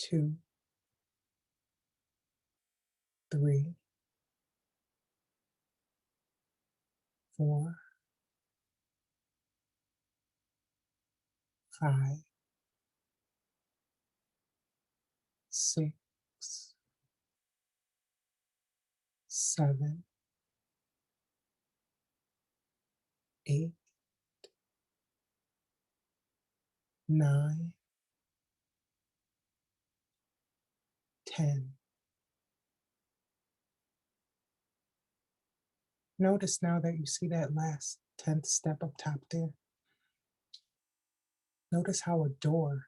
2, 3, 4, 5, 6, 7, 8, 9, 10. Notice now that you see that last 10th step up top there. Notice how a door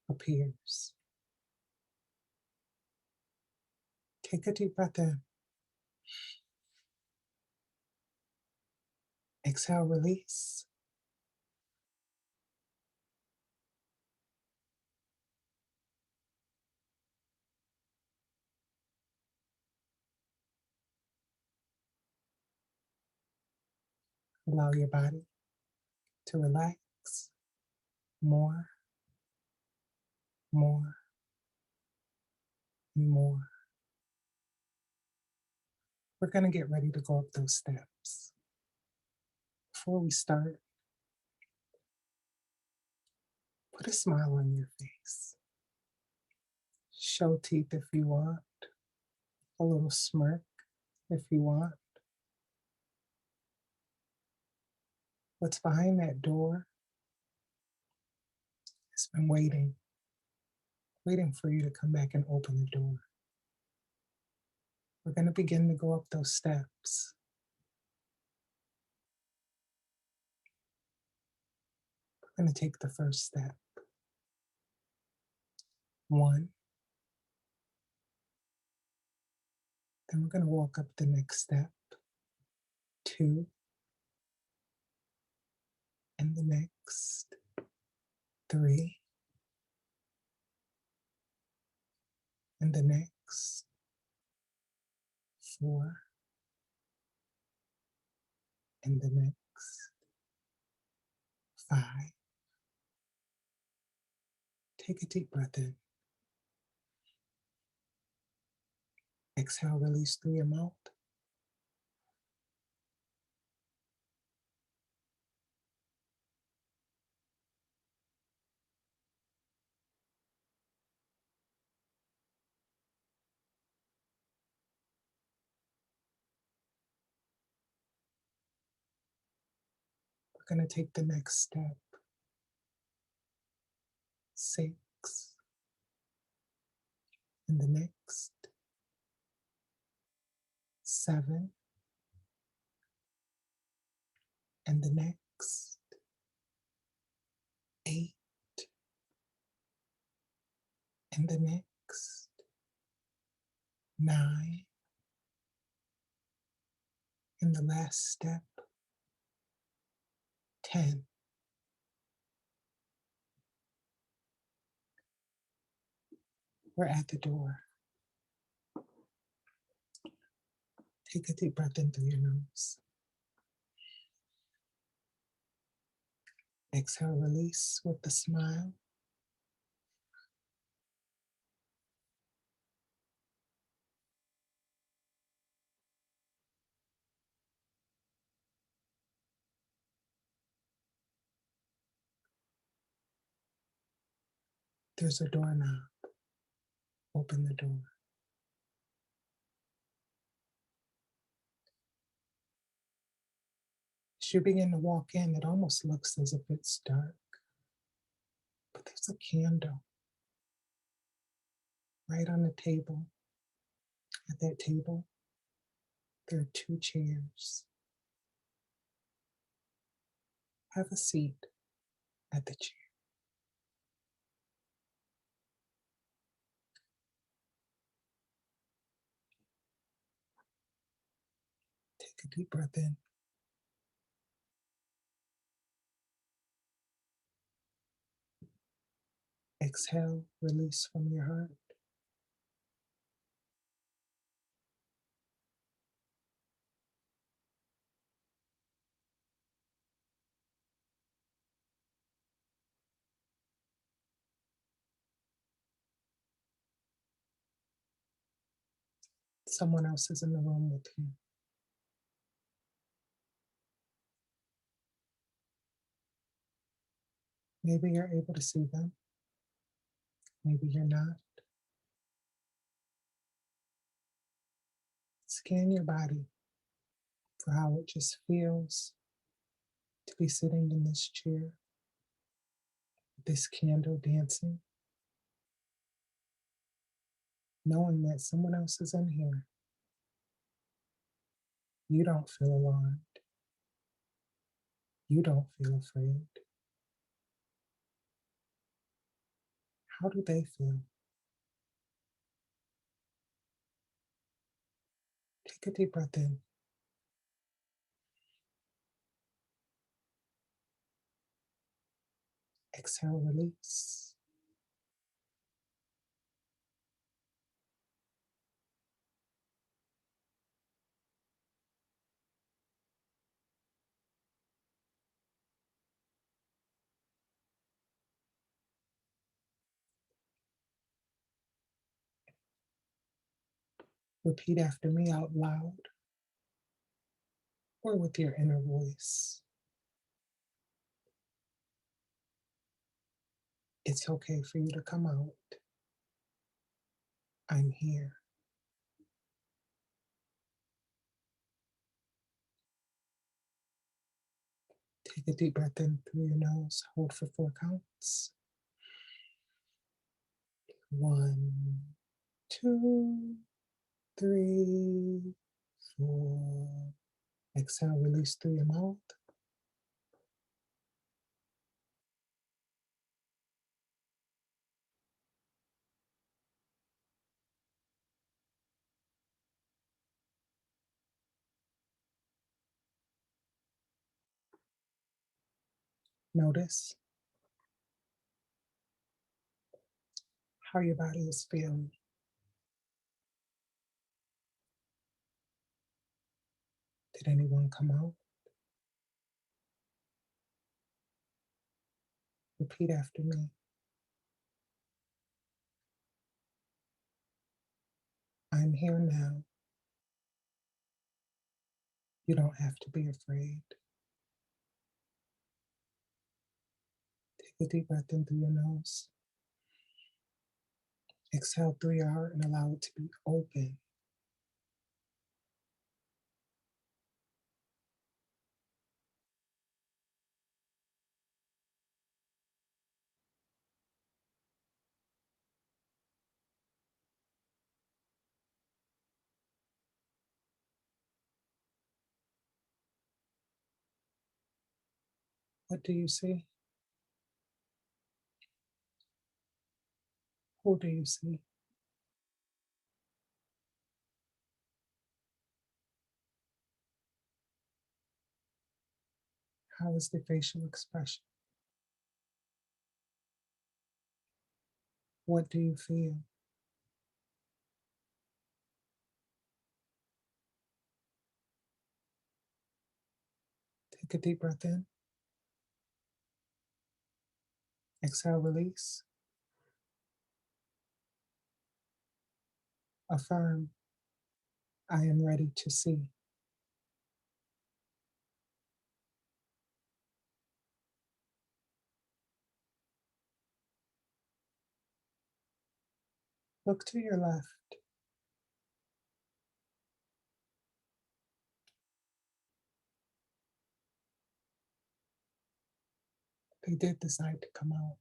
appears. Take a deep breath in. Exhale, release. Allow your body to relax more, more, and more. We're going to get ready to go up those steps. Before we start, put a smile on your face. Show teeth if you want, a little smirk if you want. What's behind that door has been waiting for you to come back and open the door. We're going to begin to go up those steps. We're going to take the first step. 1. Then we're going to walk up the next step. 2. And the next. 3. And the next. 4. And the next. 5. Take a deep breath in. Exhale, release through your mouth. We're going to take the next step. 6. And the next. 7. And the next. 8. And the next. 9. And the last step. 10. We're at the door. Take a deep breath in through your nose. Exhale, release with a smile. There's a doorknob. Open the door. As you begin to walk in, it almost looks as if it's dark, but there's a candle right on the table. At that table, there are 2 chairs. Have a seat at the chair. Take a deep breath in. Exhale, release from your heart. Someone else is in the room with you. Maybe you're able to see them. Maybe you're not. Scan your body for how it just feels to be sitting in this chair, with this candle dancing, knowing that someone else is in here. You don't feel alarmed. You don't feel afraid. How do they feel? Take a deep breath in. Exhale, release. Repeat after me out loud or with your inner voice. It's okay for you to come out. I'm here. Take a deep breath in through your nose. Hold for 4 counts. 1, 2, 3, 4. Exhale, release through your mouth. Notice how your body is feeling. Did anyone come out? Repeat after me. I'm here now. You don't have to be afraid. Take a deep breath in through your nose. Exhale through your heart and allow it to be open. What do you see? Who do you see? How is the facial expression? What do you feel? Take a deep breath in. Exhale, release. Affirm, I am ready to see. Look to your left. They did decide to come out.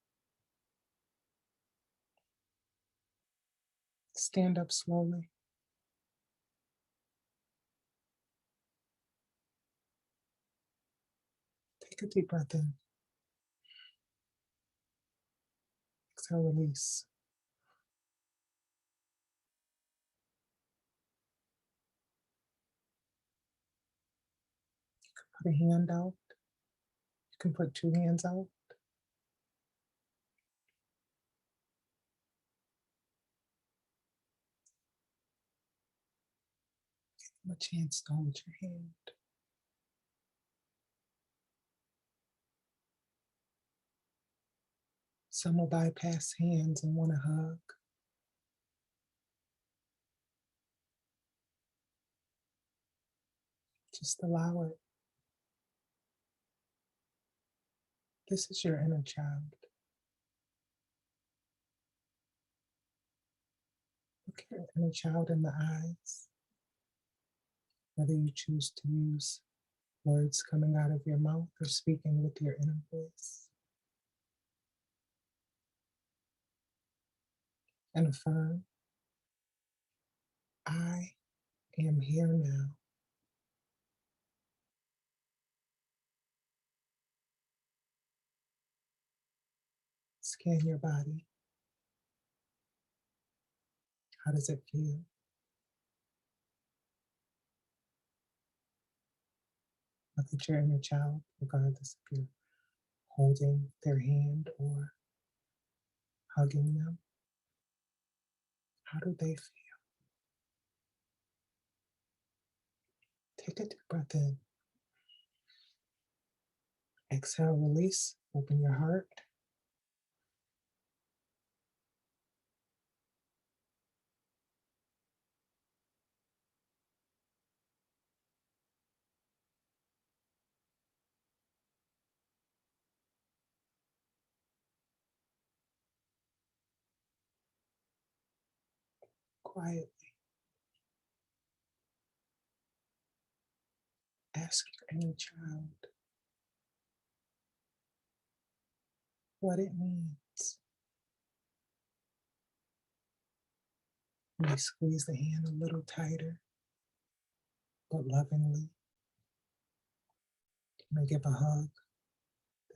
Stand up slowly. Take a deep breath in. Exhale, release. Put a hand out. You can put two hands out. Give them a chance to hold your hand. Some will bypass hands and want to hug. Just allow it. This is your inner child. Look your inner child in the eyes. Whether you choose to use words coming out of your mouth or speaking with your inner voice. And affirm, I am here now. Scan your body. How does it feel? Look at your inner child, regardless if you're holding their hand or hugging them. How do they feel? Take a deep breath in. Exhale, release. Open your heart. Quietly. Ask your inner child what it means. You may squeeze the hand a little tighter, but lovingly. You may give a hug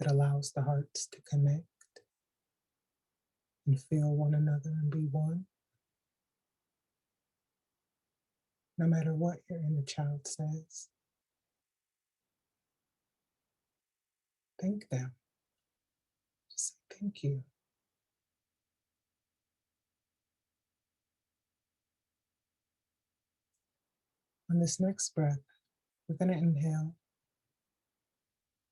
that allows the hearts to connect and feel one another and be one. No matter what your inner child says, thank them. Just say thank you. On this next breath, we're going to inhale.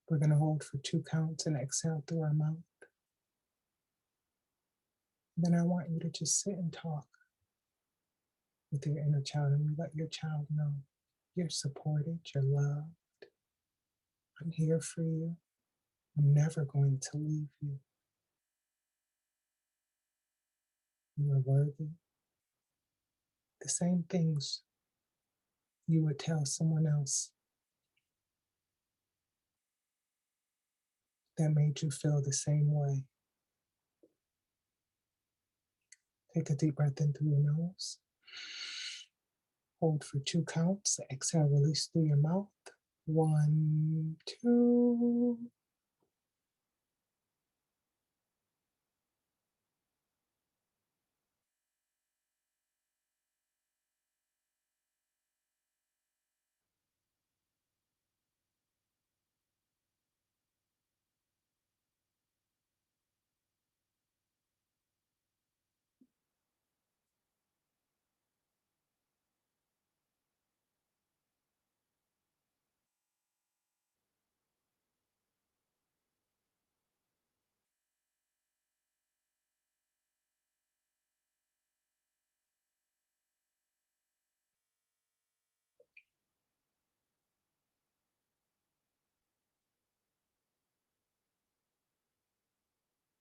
We're going to hold for 2 counts and exhale through our mouth. Then I want you to just sit and talk with your inner child and let your child know you're supported, you're loved. I'm here for you. I'm never going to leave you. You are worthy. The same things you would tell someone else that made you feel the same way. Take a deep breath in through your nose. Hold for 2 counts. Exhale, release through your mouth. 1, 2.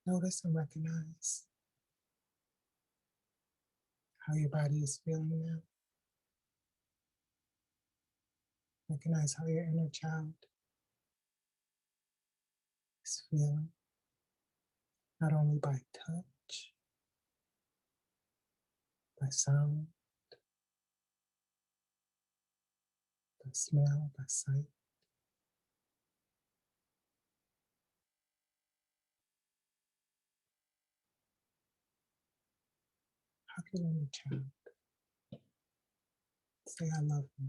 Notice and recognize how your body is feeling now. Recognize how your inner child is feeling, not only by touch, by sound, by smell, by sight. Hug your inner child. Say, I love you.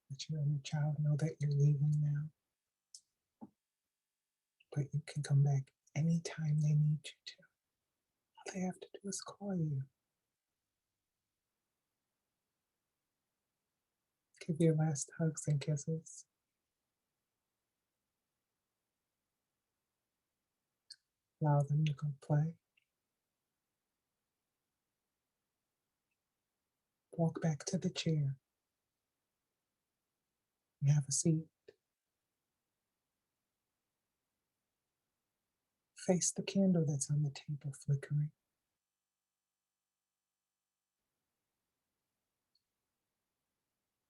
Let your inner child know that you're leaving now, but you can come back anytime they need you to. All they have to do is call you. Give your last hugs and kisses. Allow them to go play. Walk back to the chair and have a seat. Face the candle that's on the table flickering.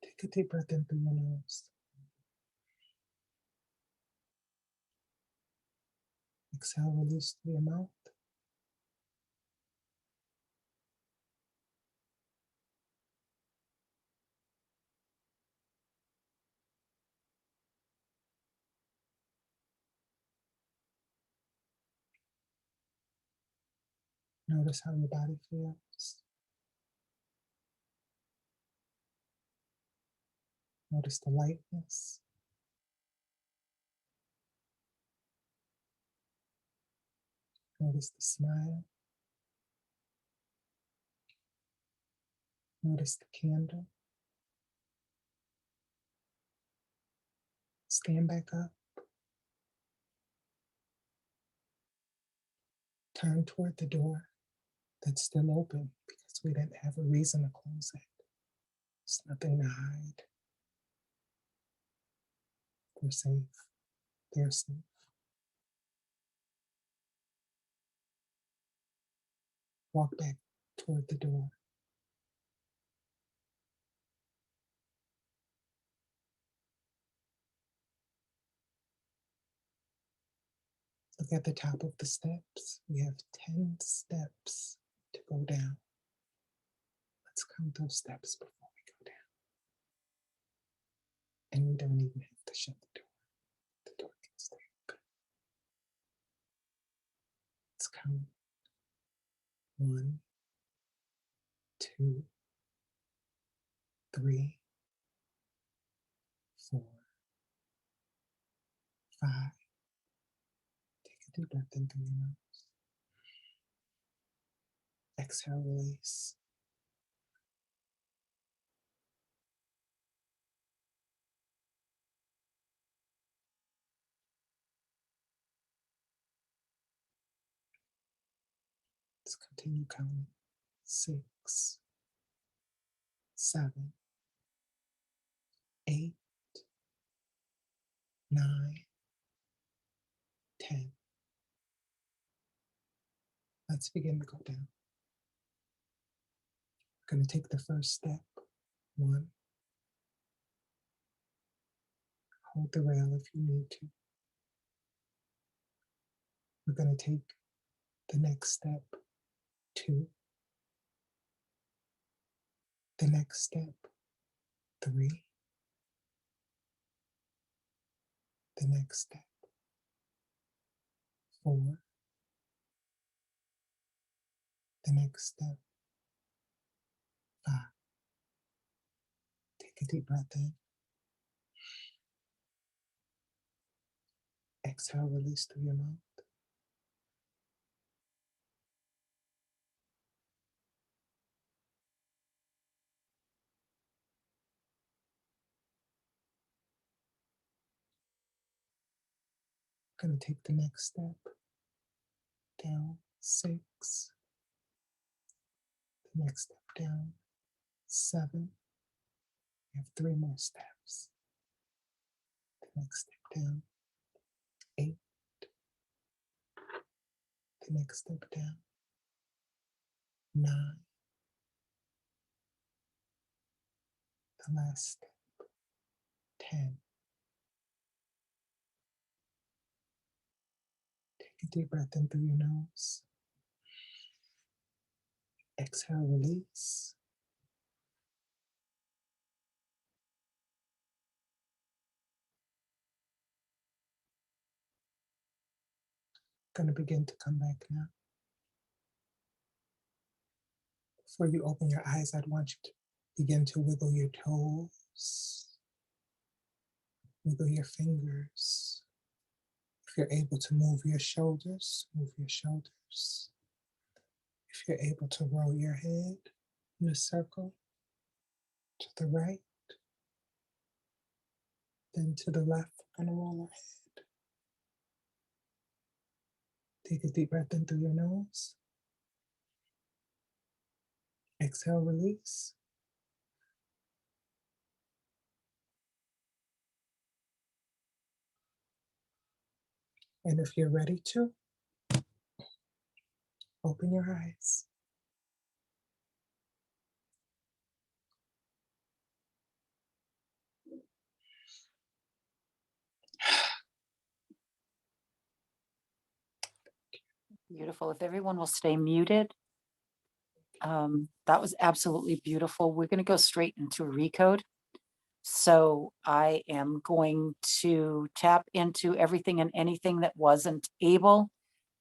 Take a deep breath in through your nose. Exhale, release through your mouth. Notice how your body feels. Notice the lightness. Notice the smile. Notice the candle. Stand back up. Turn toward the door that's still open because we didn't have a reason to close it. There's nothing to hide. We're safe. They're safe. Walk back toward the door. Look at the top of the steps. We have 10 steps to go down. Let's count those steps before we go down. And we don't even have to shut the door. The door can stay open. Let's count. 1, 2, 3, 4, 5. Take a deep breath in through your nose. Exhale, release. Let's continue counting. 6, 7, 8, 9, 10. Let's begin to go down. We're going to take the first step. 1. Hold the rail if you need to. We're going to take the next step. 2. The next step. 3. The next step. 4. The next step. 5. Take a deep breath in. Exhale, release through your mouth. Going to take the next step. Down. 6. The next step down. 7. We have 3 more steps. The next step down. 8. The next step down. 9. The last step. 10. a deep breath in through your nose. Exhale, release. Going to begin to come back now. Before you open your eyes, I'd want you to begin to wiggle your toes, wiggle your fingers. If you're able to move your shoulders, move your shoulders. If you're able to roll your head in a circle to the right, then to the left, we're going to roll our head. Take a deep breath in through your nose. Exhale, release. And if you're ready to, open your eyes. Beautiful. If everyone will stay muted. That was absolutely beautiful. We're going to go straight into a recode. So I am going to tap into everything and anything that wasn't able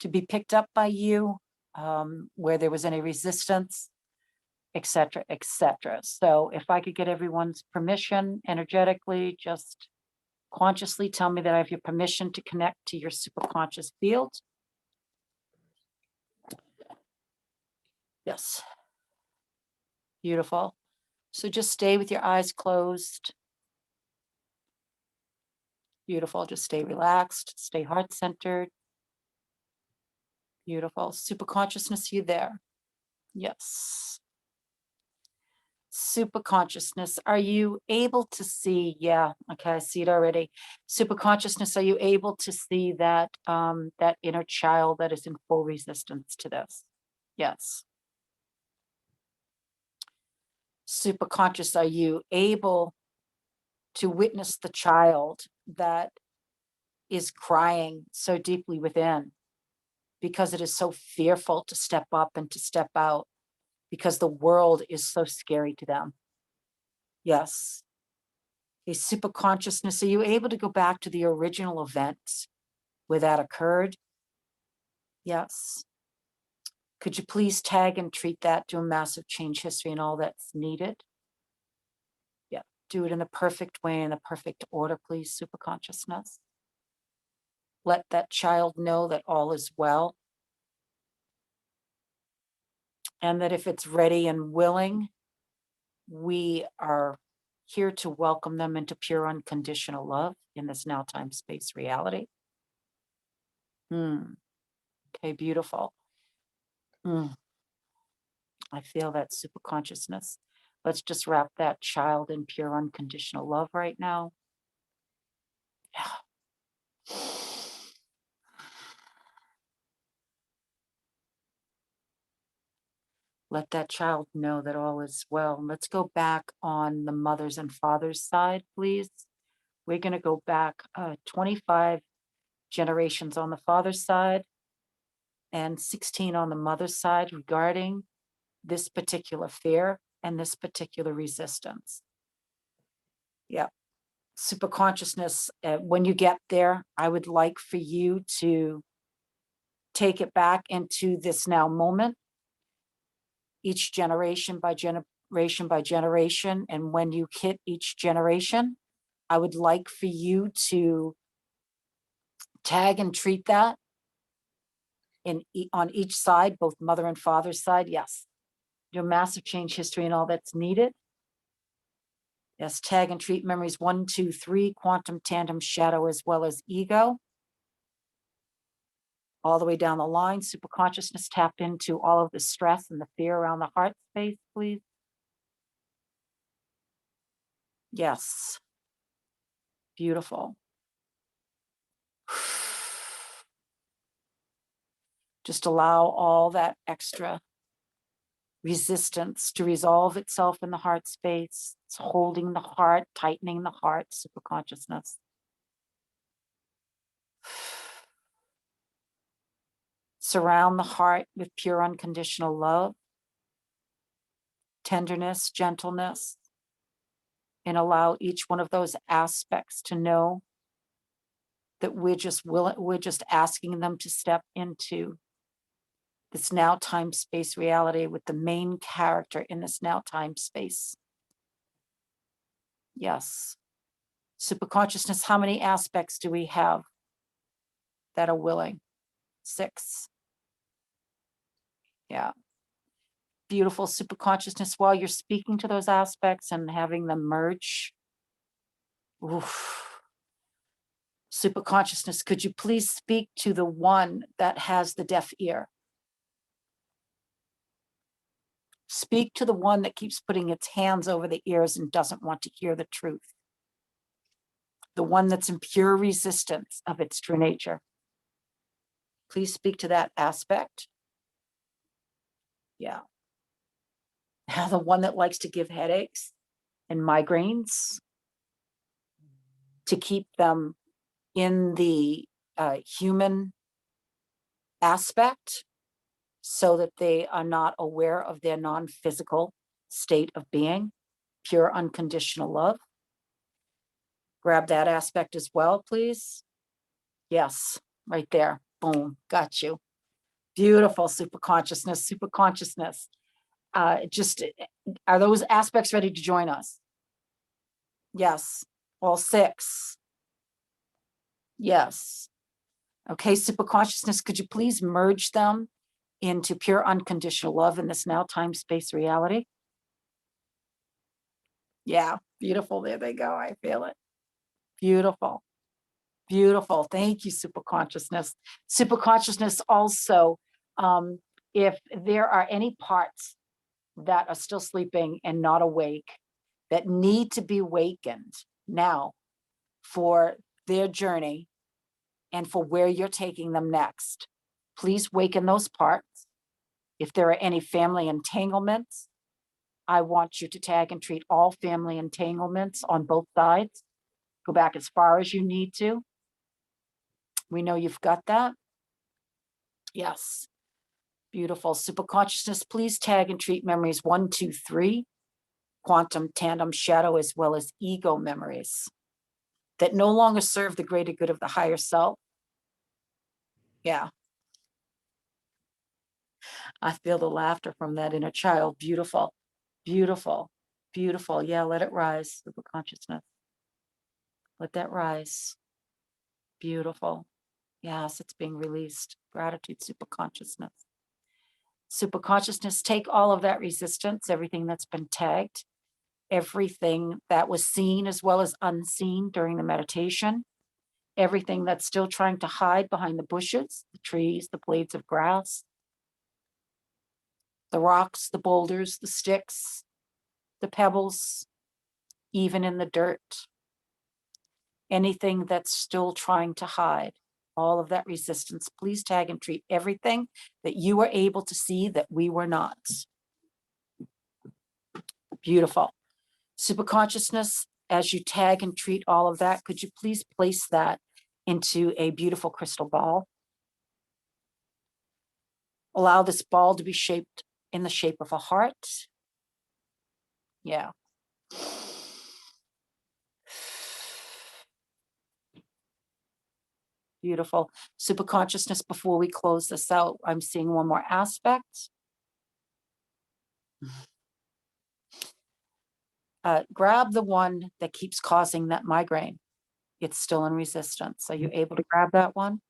to be picked up by you, where there was any resistance, etc., etc. So if I could get everyone's permission energetically, just consciously tell me that I have your permission to connect to your superconscious field. Yes. Beautiful. So just stay with your eyes closed. Beautiful. Just stay relaxed, stay heart-centered. Beautiful. Super consciousness, you there? Yes. Super consciousness, are you able to see? Yeah, okay, I see it already. Super consciousness, are you able to see that that inner child that is in full resistance to this? Yes. Super conscious, are you able to witness the child that is crying so deeply within because it is so fearful to step up and to step out because the world is so scary to them? Yes. A super consciousness, are you able to go back to the original event where that occurred? Yes. Could you please tag and treat that, do a massive change history and all that's needed? Yeah, do it in the perfect way, in the perfect order, please, super consciousness. Let that child know that all is well. And that if it's ready and willing, we are here to welcome them into pure unconditional love in this now time space reality. Okay, beautiful. I feel that super consciousness. Let's just wrap that child in pure unconditional love right now. Yeah. Let that child know that all is well. Let's go back on the mother's and father's side, please. We're going to go back 25 generations on the father's side and 16 on the mother's side regarding this particular fear and this particular resistance. Yeah. Super consciousness, when you get there, I would like for you to take it back into this now moment, each generation by generation by generation. And when you hit each generation, I would like for you to tag and treat that on each side, both mother and father's side. Yes. Do a massive change history and all that's needed. Yes, tag and treat memories 1, 2, 3, quantum, tandem, shadow, as well as ego. All the way down the line, super consciousness, tap into all of the stress and the fear around the heart space, please. Yes. Beautiful. Just allow all that extra resistance to resolve itself in the heart space. It's holding the heart, tightening the heart, super consciousness. Surround the heart with pure unconditional love, tenderness, gentleness, and allow each one of those aspects to know that we're just asking them to step into this now time space reality with the main character in this now time space. Yes. Superconsciousness, how many aspects do we have that are willing? 6. Yeah. Beautiful superconsciousness. While you're speaking to those aspects and having them merge. Oof. Superconsciousness, could you please speak to the one that has the deaf ear? Speak to the one that keeps putting its hands over the ears and doesn't want to hear the truth. The one that's in pure resistance of its true nature. Please speak to that aspect. Yeah. Now the one that likes to give headaches and migraines to keep them in the human aspect so that they are not aware of their non-physical state of being, pure unconditional love. Grab that aspect as well, please. Yes, right there. Boom, got you. Beautiful superconsciousness, superconsciousness. Just, are those aspects ready to join us? Yes, all 6. Yes. Okay, superconsciousness, could you please merge them into pure unconditional love in this now time space reality? Yeah, beautiful. There they go. I feel it. Beautiful. Beautiful. Thank you, superconsciousness. Superconsciousness also, if there are any parts that are still sleeping and not awake, that need to be wakened now for their journey and for where you're taking them next, please waken those parts. If there are any family entanglements, I want you to tag and treat all family entanglements on both sides. Go back as far as you need to. We know you've got that. Yes. Beautiful. Superconsciousness, please tag and treat memories 1, 2, 3, quantum, tandem, shadow, as well as ego memories that no longer serve the greater good of the higher self. Yeah. I feel the laughter from that inner child. Beautiful, beautiful, beautiful. Yeah, let it rise, superconsciousness. Let that rise. Beautiful. Yes, it's being released. Gratitude, superconsciousness. Superconsciousness, take all of that resistance, everything that's been tagged, everything that was seen as well as unseen during the meditation, everything that's still trying to hide behind the bushes, the trees, the blades of grass, the rocks, the boulders, the sticks, the pebbles, even in the dirt, anything that's still trying to hide, all of that resistance, please tag and treat everything that you were able to see that we were not. Beautiful. Superconsciousness, as you tag and treat all of that, could you please place that into a beautiful crystal ball? Allow this ball to be shaped in the shape of a heart. Yeah. Beautiful. Superconsciousness, before we close this out, I'm seeing one more aspect. Grab the one that keeps causing that migraine. It's still in resistance. Are you able to grab that one?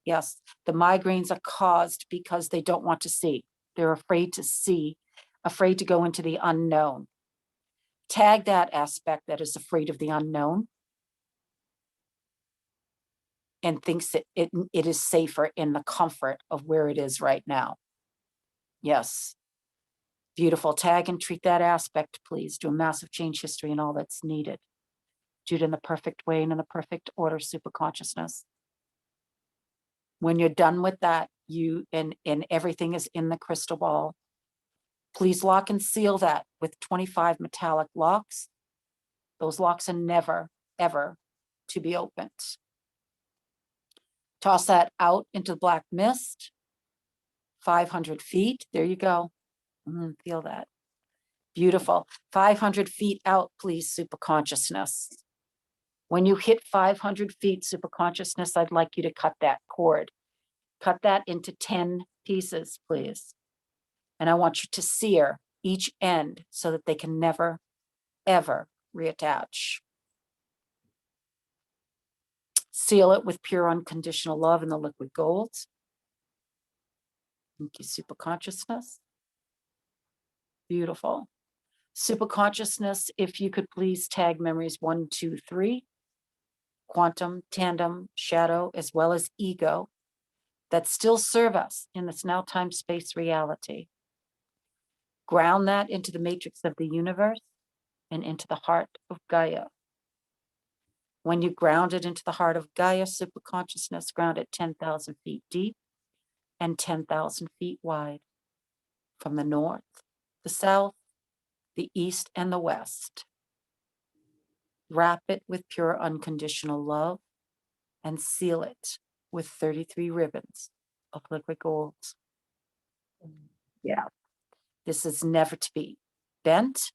Yes. The migraines are caused because they don't want to see. They're afraid to see, afraid to go into the unknown. Tag that aspect that is afraid of the unknown and thinks that it is safer in the comfort of where it is right now. Yes. Beautiful. Tag and treat that aspect, please. Do a massive change history and all that's needed. Do it in the perfect way and in the perfect order, superconsciousness. When you're done with that, you and everything is in the crystal ball. Please lock and seal that with 25 metallic locks. Those locks are never, ever to be opened. Toss that out into the black mist. 500 feet. There you go. Feel that. Beautiful. 500 feet out, please, super consciousness. When you hit 500 feet super consciousness, I'd like you to cut that cord. Cut that into 10 pieces, please. And I want you to sear each end so that they can never, ever reattach. Seal it with pure unconditional love in the liquid gold. Thank you, super consciousness. Beautiful. Super consciousness, if you could please tag memories 1, 2, 3, quantum, tandem, shadow, as well as ego, that still serve us in this now time space reality. Ground that into the matrix of the universe and into the heart of Gaia. When you ground it into the heart of Gaia, super consciousness, ground it 10,000 feet deep and 10,000 feet wide, from the north, the south, the east, and the west. Wrap it with pure unconditional love and seal it with 33 ribbons of liquid gold. Yeah, this is never to be bent,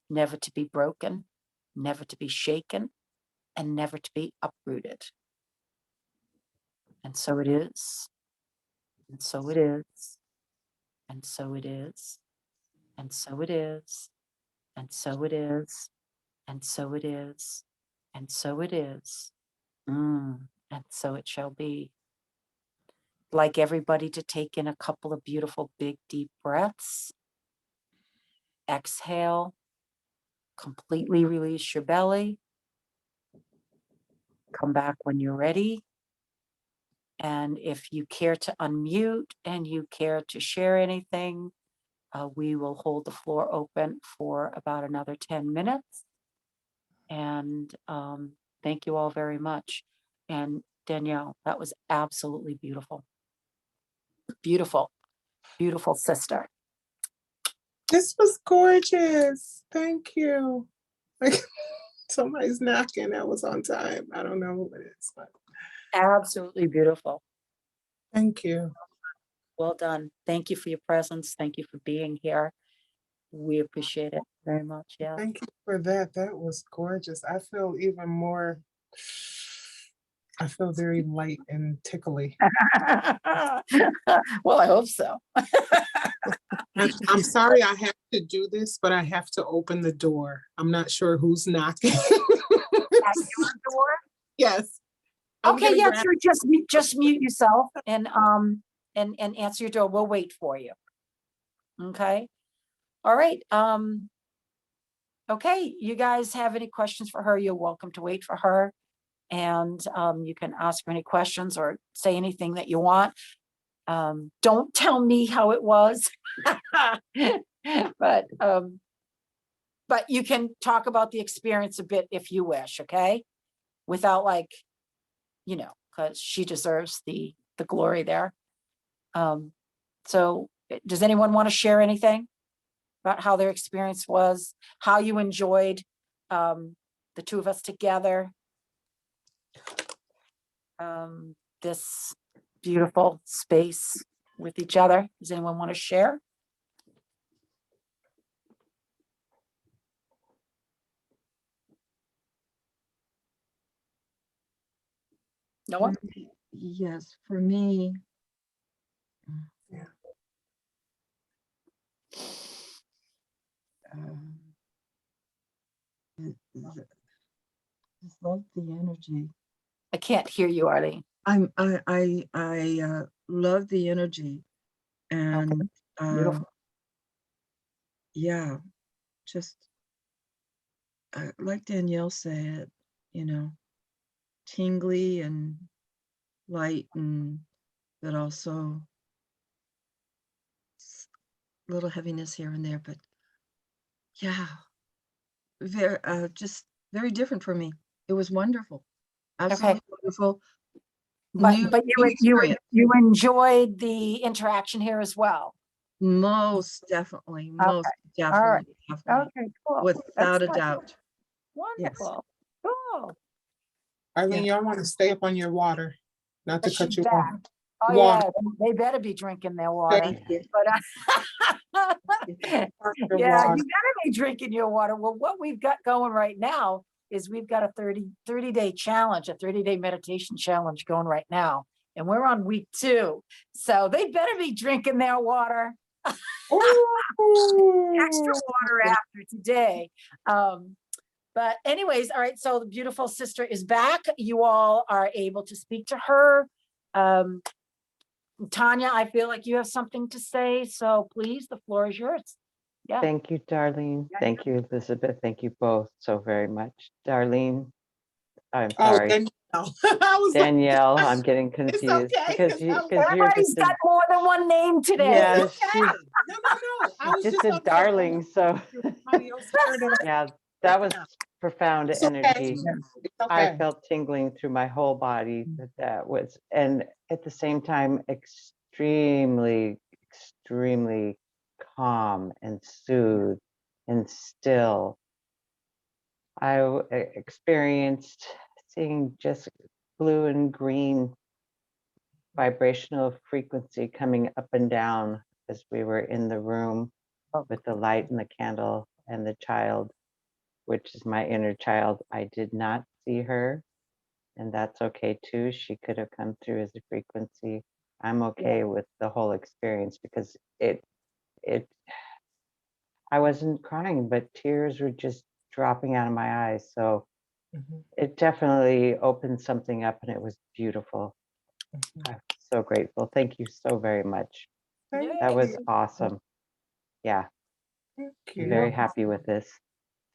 never to be broken, never to be shaken, and never to be uprooted. And so it is, and so it is, and so it is, and so it is, and so it is, and so it is, and so it is, and so it shall be. I'd like everybody to take in a couple of beautiful, big, deep breaths. Exhale, completely release your belly. Come back when you're ready. And if you care to unmute and you care to share anything, we will hold the floor open for about another 10 minutes. And thank you all very much. And Danielle, that was absolutely beautiful. Beautiful, beautiful sister. This was gorgeous. Thank you. Like, somebody's knocking. That was on time. I don't know who it is, but Absolutely beautiful. thank you. Well done. Thank you for your presence. Thank you for being here. We appreciate it very much. Yeah. Thank you for that. That was gorgeous. I feel even more, I feel very light and tickly. Well, I hope so. I'm sorry I have to do this, but I have to open the door. I'm not sure who's knocking. At your door? Yes. I'm Okay, gonna yeah, grab- sure. Just mute yourself and answer your door. We'll wait for you. Okay. All right. Okay, you guys have any questions for her? You're welcome to wait for her. And you can ask her any questions or say anything that you want. Don't tell me how it was. But you can talk about the experience a bit if you wish, okay? Without, like, you know, because she deserves the glory there. So does anyone want to share anything about how their experience was, how you enjoyed the two of us together, this beautiful space with each other? Does anyone want to share? No one? Yes, for me. Yeah. Just love the energy. I can't hear you, Arlene. I love the energy, and Beautiful. yeah, just like Danielle said, you know, tingly and light, and but also a little heaviness here and there, but yeah, very just very different for me. It was wonderful, absolutely wonderful. But New you experience. enjoyed the interaction here as well. Most definitely, Okay. most All right. definitely, Okay, cool. without a That's doubt. wonderful. Cool. Eileen, y'all want to stay up on your water, not to But cut she's you back. off. Oh, Water. yeah, they better be drinking their water. Thank you. But yeah, you Water. better be drinking your water. Well, what we've got going right now is we've got a 30-day challenge, a 30-day meditation challenge going right now. And we're on week 2. So they better be drinking their water, extra water after today. But anyways, all right, so the beautiful sister is back. You all are able to speak to her. Tanya, I feel like you have something to say, so please, the floor is yours. Yeah. Thank you, Darlene. Yeah. Thank you, Elizabeth. Thank you both so very much. Darlene, I'm Oh, sorry. Danielle. I was like, Danielle, I'm getting confused okay, because 'cause you, I was- because you're Everybody's just a, got more than one name today. yeah, Okay. she's No. I was just just a upset. darling. So Everybody else heard it. yeah, that was profound It's okay. energy. It's I okay. felt tingling through my whole body that was, and at the same time, extremely, extremely calm and soothed and still. I experienced seeing just blue and green vibrational frequency coming up and down as we were in the room with the light and the candle and the child, which is my inner child. I did not see her, and that's okay too. She could have come through as a frequency. I'm okay with the whole experience because it I wasn't crying, but tears were just dropping out of my eyes. So Mhm. it definitely opened something up and it was beautiful. I'm so grateful. Thank you so very much. Thank That was you. awesome. Yeah, Thank I'm you. very happy with this.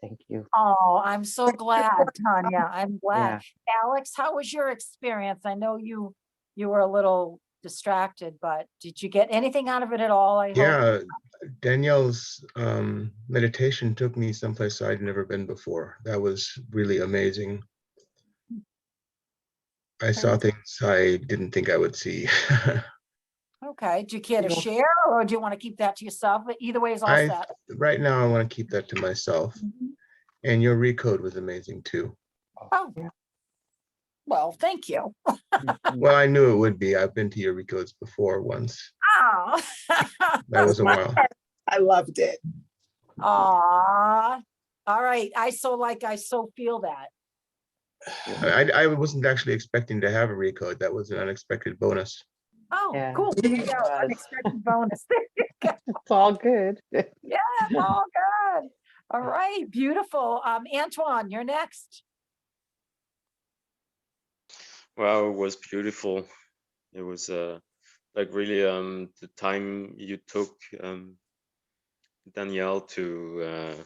Thank you. Oh, I'm so glad, Tanya. I'm glad. Yeah. Alex, how was your experience? I know you were a little distracted, but did you get anything out of it at all? I hope. Yeah, Danielle's meditation took me someplace I'd never been before. That was really amazing. I saw things I didn't think I would see. Okay. Do you care to Yeah. share, or do you want to keep that to yourself? But either way is all I set. right now I want to keep that to myself. And your recode was amazing too. Oh, Yeah. well, thank you. Well, I knew it would be. I've been to your recodes before once. Oh. That was a while. I loved it. Aw. All right. I so feel that. I wasn't actually expecting to have a recode. That was an unexpected bonus. Oh, Yeah, cool. There you it go. was. Unexpected bonus. There you go. It's all good. Yeah, all good. All right, beautiful. Antoine, you're next. Wow, it was beautiful. It was like really the time you took, Danielle, to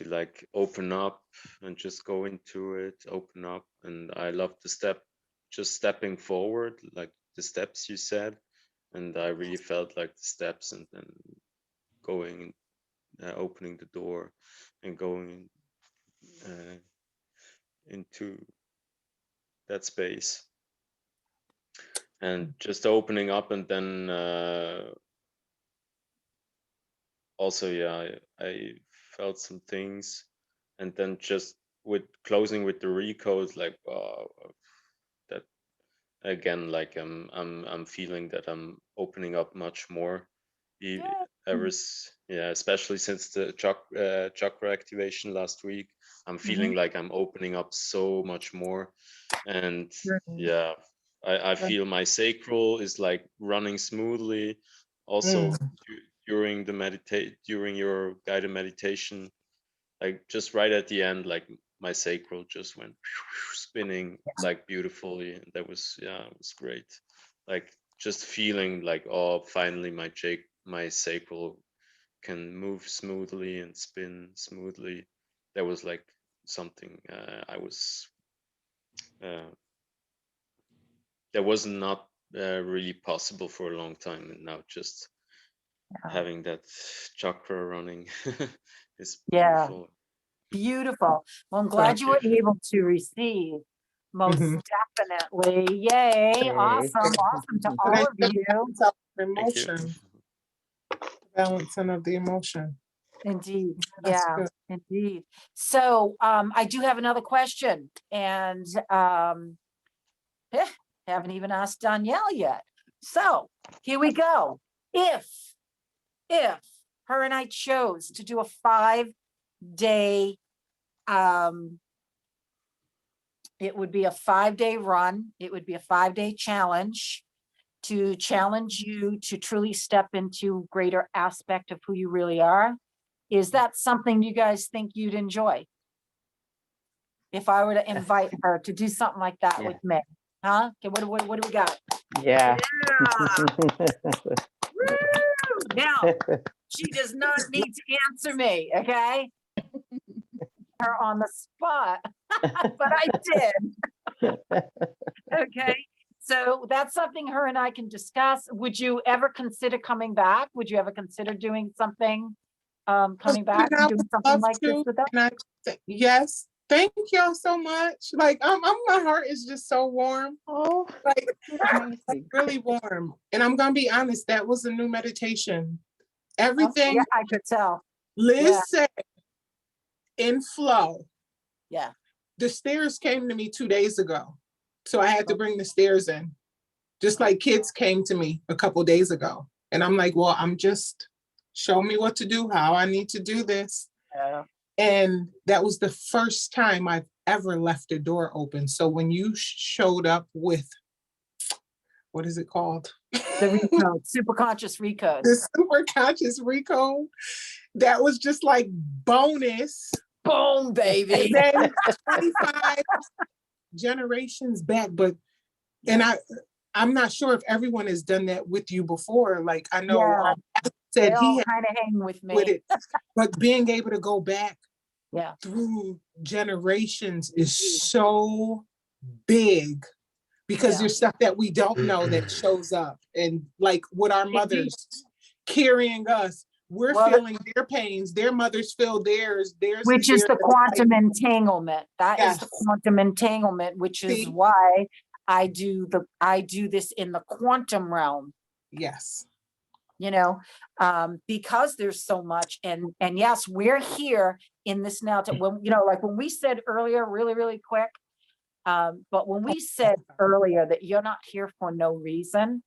like open up and just go into it, open up. And I love the just stepping forward, like the steps you said. And I really felt like the steps and then going, opening the door and going into that space. And just opening up, and then also, yeah, I felt some things, and then just with closing with the recode, like that again, like I'm feeling that I'm opening up much more. Yeah, especially since the chakra activation last week, I'm feeling like I'm opening up so much more, and yeah, I feel my sacral is like running smoothly. Also, during your guided meditation, like just right at the end, like my sacral just went spinning like beautifully, and that was, yeah, it was great. Like just feeling like, oh, finally my sacral can move smoothly and spin smoothly. That was like something I was that was not really possible for a long time, and now just having that chakra running is Yeah, beautiful. beautiful. Well, I'm glad you were able to receive. Most definitely. Yay. Yay. Awesome. Awesome to all of you. Thank you. Emotion. Balancing of the emotion. Indeed. That's Yeah, good. indeed. So I do have another question, and haven't even asked Danielle yet. So here we go. If her and I chose to do a 5-day, it would be a 5-day run. It would be a 5-day challenge to challenge you to truly step into greater aspect of who you really are. Is that something you guys think you'd enjoy? If I were to invite her to do something like that Yeah. with me, huh? Okay, what do we got? Yeah. Woo! Now, she does not need to answer me, okay? Her on the spot, but I did. Okay, so that's something her and I can discuss. Would you ever consider coming back? Would you ever consider doing something, coming back And I and doing would something love like this to, with us? and yes, thank y'all so much. Like, my heart is just so warm, Oh, like amazing. really warm. And I'm gonna be honest, that was a new meditation. Oh, Everything yeah, I could tell. Liz Yeah. said in flow. Yeah. The stairs came to me 2 days ago, so I had to bring the stairs in. Just like kids came to me a couple days ago, and I'm like, well, I'm just show me what to do, how I need to do this. Yeah. And that was the first time I've ever left a door open. So when you showed up with, what is it called? The recode, super conscious recode. The super conscious recode, that was just like bonus. Boom, baby. And then 25 generations back, but, and I'm not sure if everyone has done that with you before. Like, I know Yeah. Alex They said he all had kind of hang with me. with it, but being able to go back Yeah. through generations is so big, because Yeah. there's stuff that we don't know that shows up. And like with our mothers carrying us, we're Well, feeling their pains, their mothers feel theirs, Which is the theirs. quantum entanglement. That is the Yes. quantum entanglement, which is See? why I do this in the quantum realm, Yes. you know, because there's so much. And yes, we're here in this now to, when, you know, like when we said earlier, really quick, but when we said earlier that you're not here for no reason,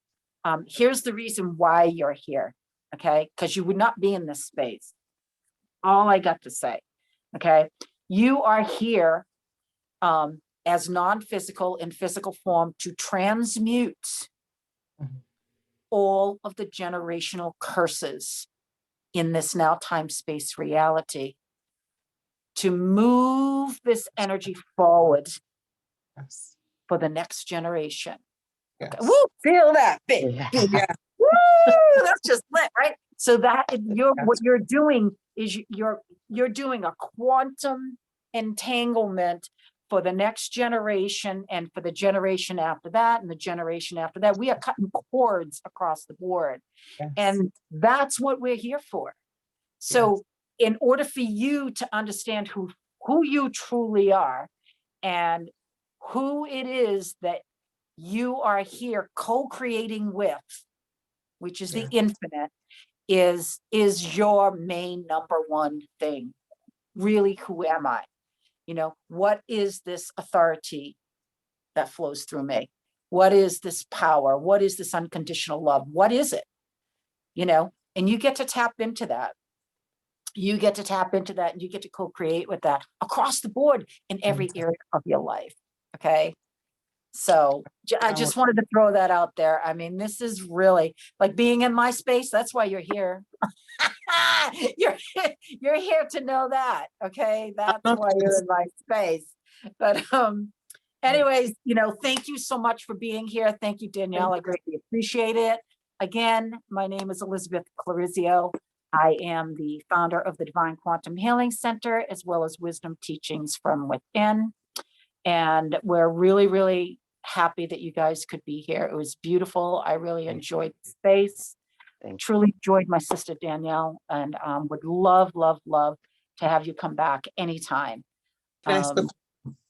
here's the reason why you're here. Okay, because you would not be in this space. All I got to say. Okay, you are here as non-physical in physical form to transmute all of the generational curses in this now time space reality, to move this energy forward Yes. for the next generation. Yes. Woo, feel that big. Yeah. Yeah. Woo, that's just lit, right? So that what you're doing is you're doing a quantum entanglement for the next generation, and for the generation after that, and the generation after that. We are cutting cords across the board. Yes. And that's what we're here for. So in order for you to understand who you truly are, and who it is that you are here co-creating with, which is the infinite, is your main number one thing. Really, who am I? You know, what is this authority that flows through me? What is this power? What is this unconditional love? What is it? You know, and you get to tap into that. You get to tap into that, and you get to co-create with that across the board in every area of your life. Okay. So I just wanted to throw that out there. I mean, this is really like being in my space. That's why you're here. You're here to know that. Okay. That's why you're in my space. But anyways, you know, thank you so much for being here. Thank you, Danielle. I greatly appreciate it. Again, my name is Elizabeth Clarizio. I am the founder of the Divine Quantum Healing Center, as well as Wisdom Teachings from Within. And we're really happy that you guys could be here. It was beautiful. I really enjoyed the space. Truly enjoyed my sister Danielle, and would love to have you come back anytime. I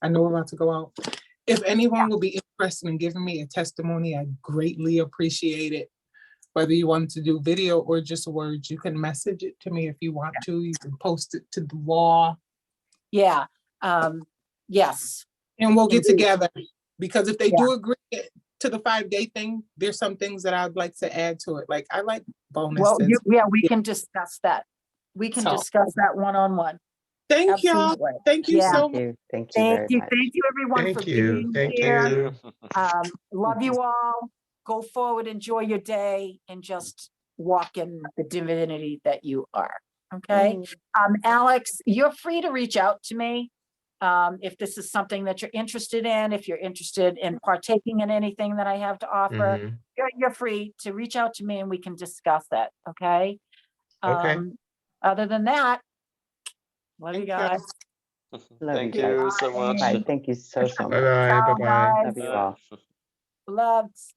know we're about to go out. If anyone will be interested in giving me a testimony, I greatly appreciate it. Whether you want to do video or just words, you can message it to me if you want to. You can post it to the wall. Yeah. Yes. And we'll get together, because if they do agree, to the 5-day thing, there's some things that I'd like to add to it. Like I like Well, bonuses. yeah, we can discuss that. We can So- discuss that one-on-one. Thank y'all. Absolutely. Thank you Yeah. so Thank much. you. Thank you Thank very you, much. thank you everyone for Thank you, being thank here. you. Love you all. Go forward, enjoy your day, and just walk in the divinity that you are, okay? Alex, you're free to reach out to me if this is something that you're interested in, if you're interested in partaking in anything that I have to offer. Mhm. You're free to reach out to me and we can discuss that, okay? Okay. Other than that, love you Thank y'all. guys. Love Thank you guys. you so much. Bye. Thank you so, so much. Bye-bye, Ciao, bye-bye. guys. Love you all. Loves.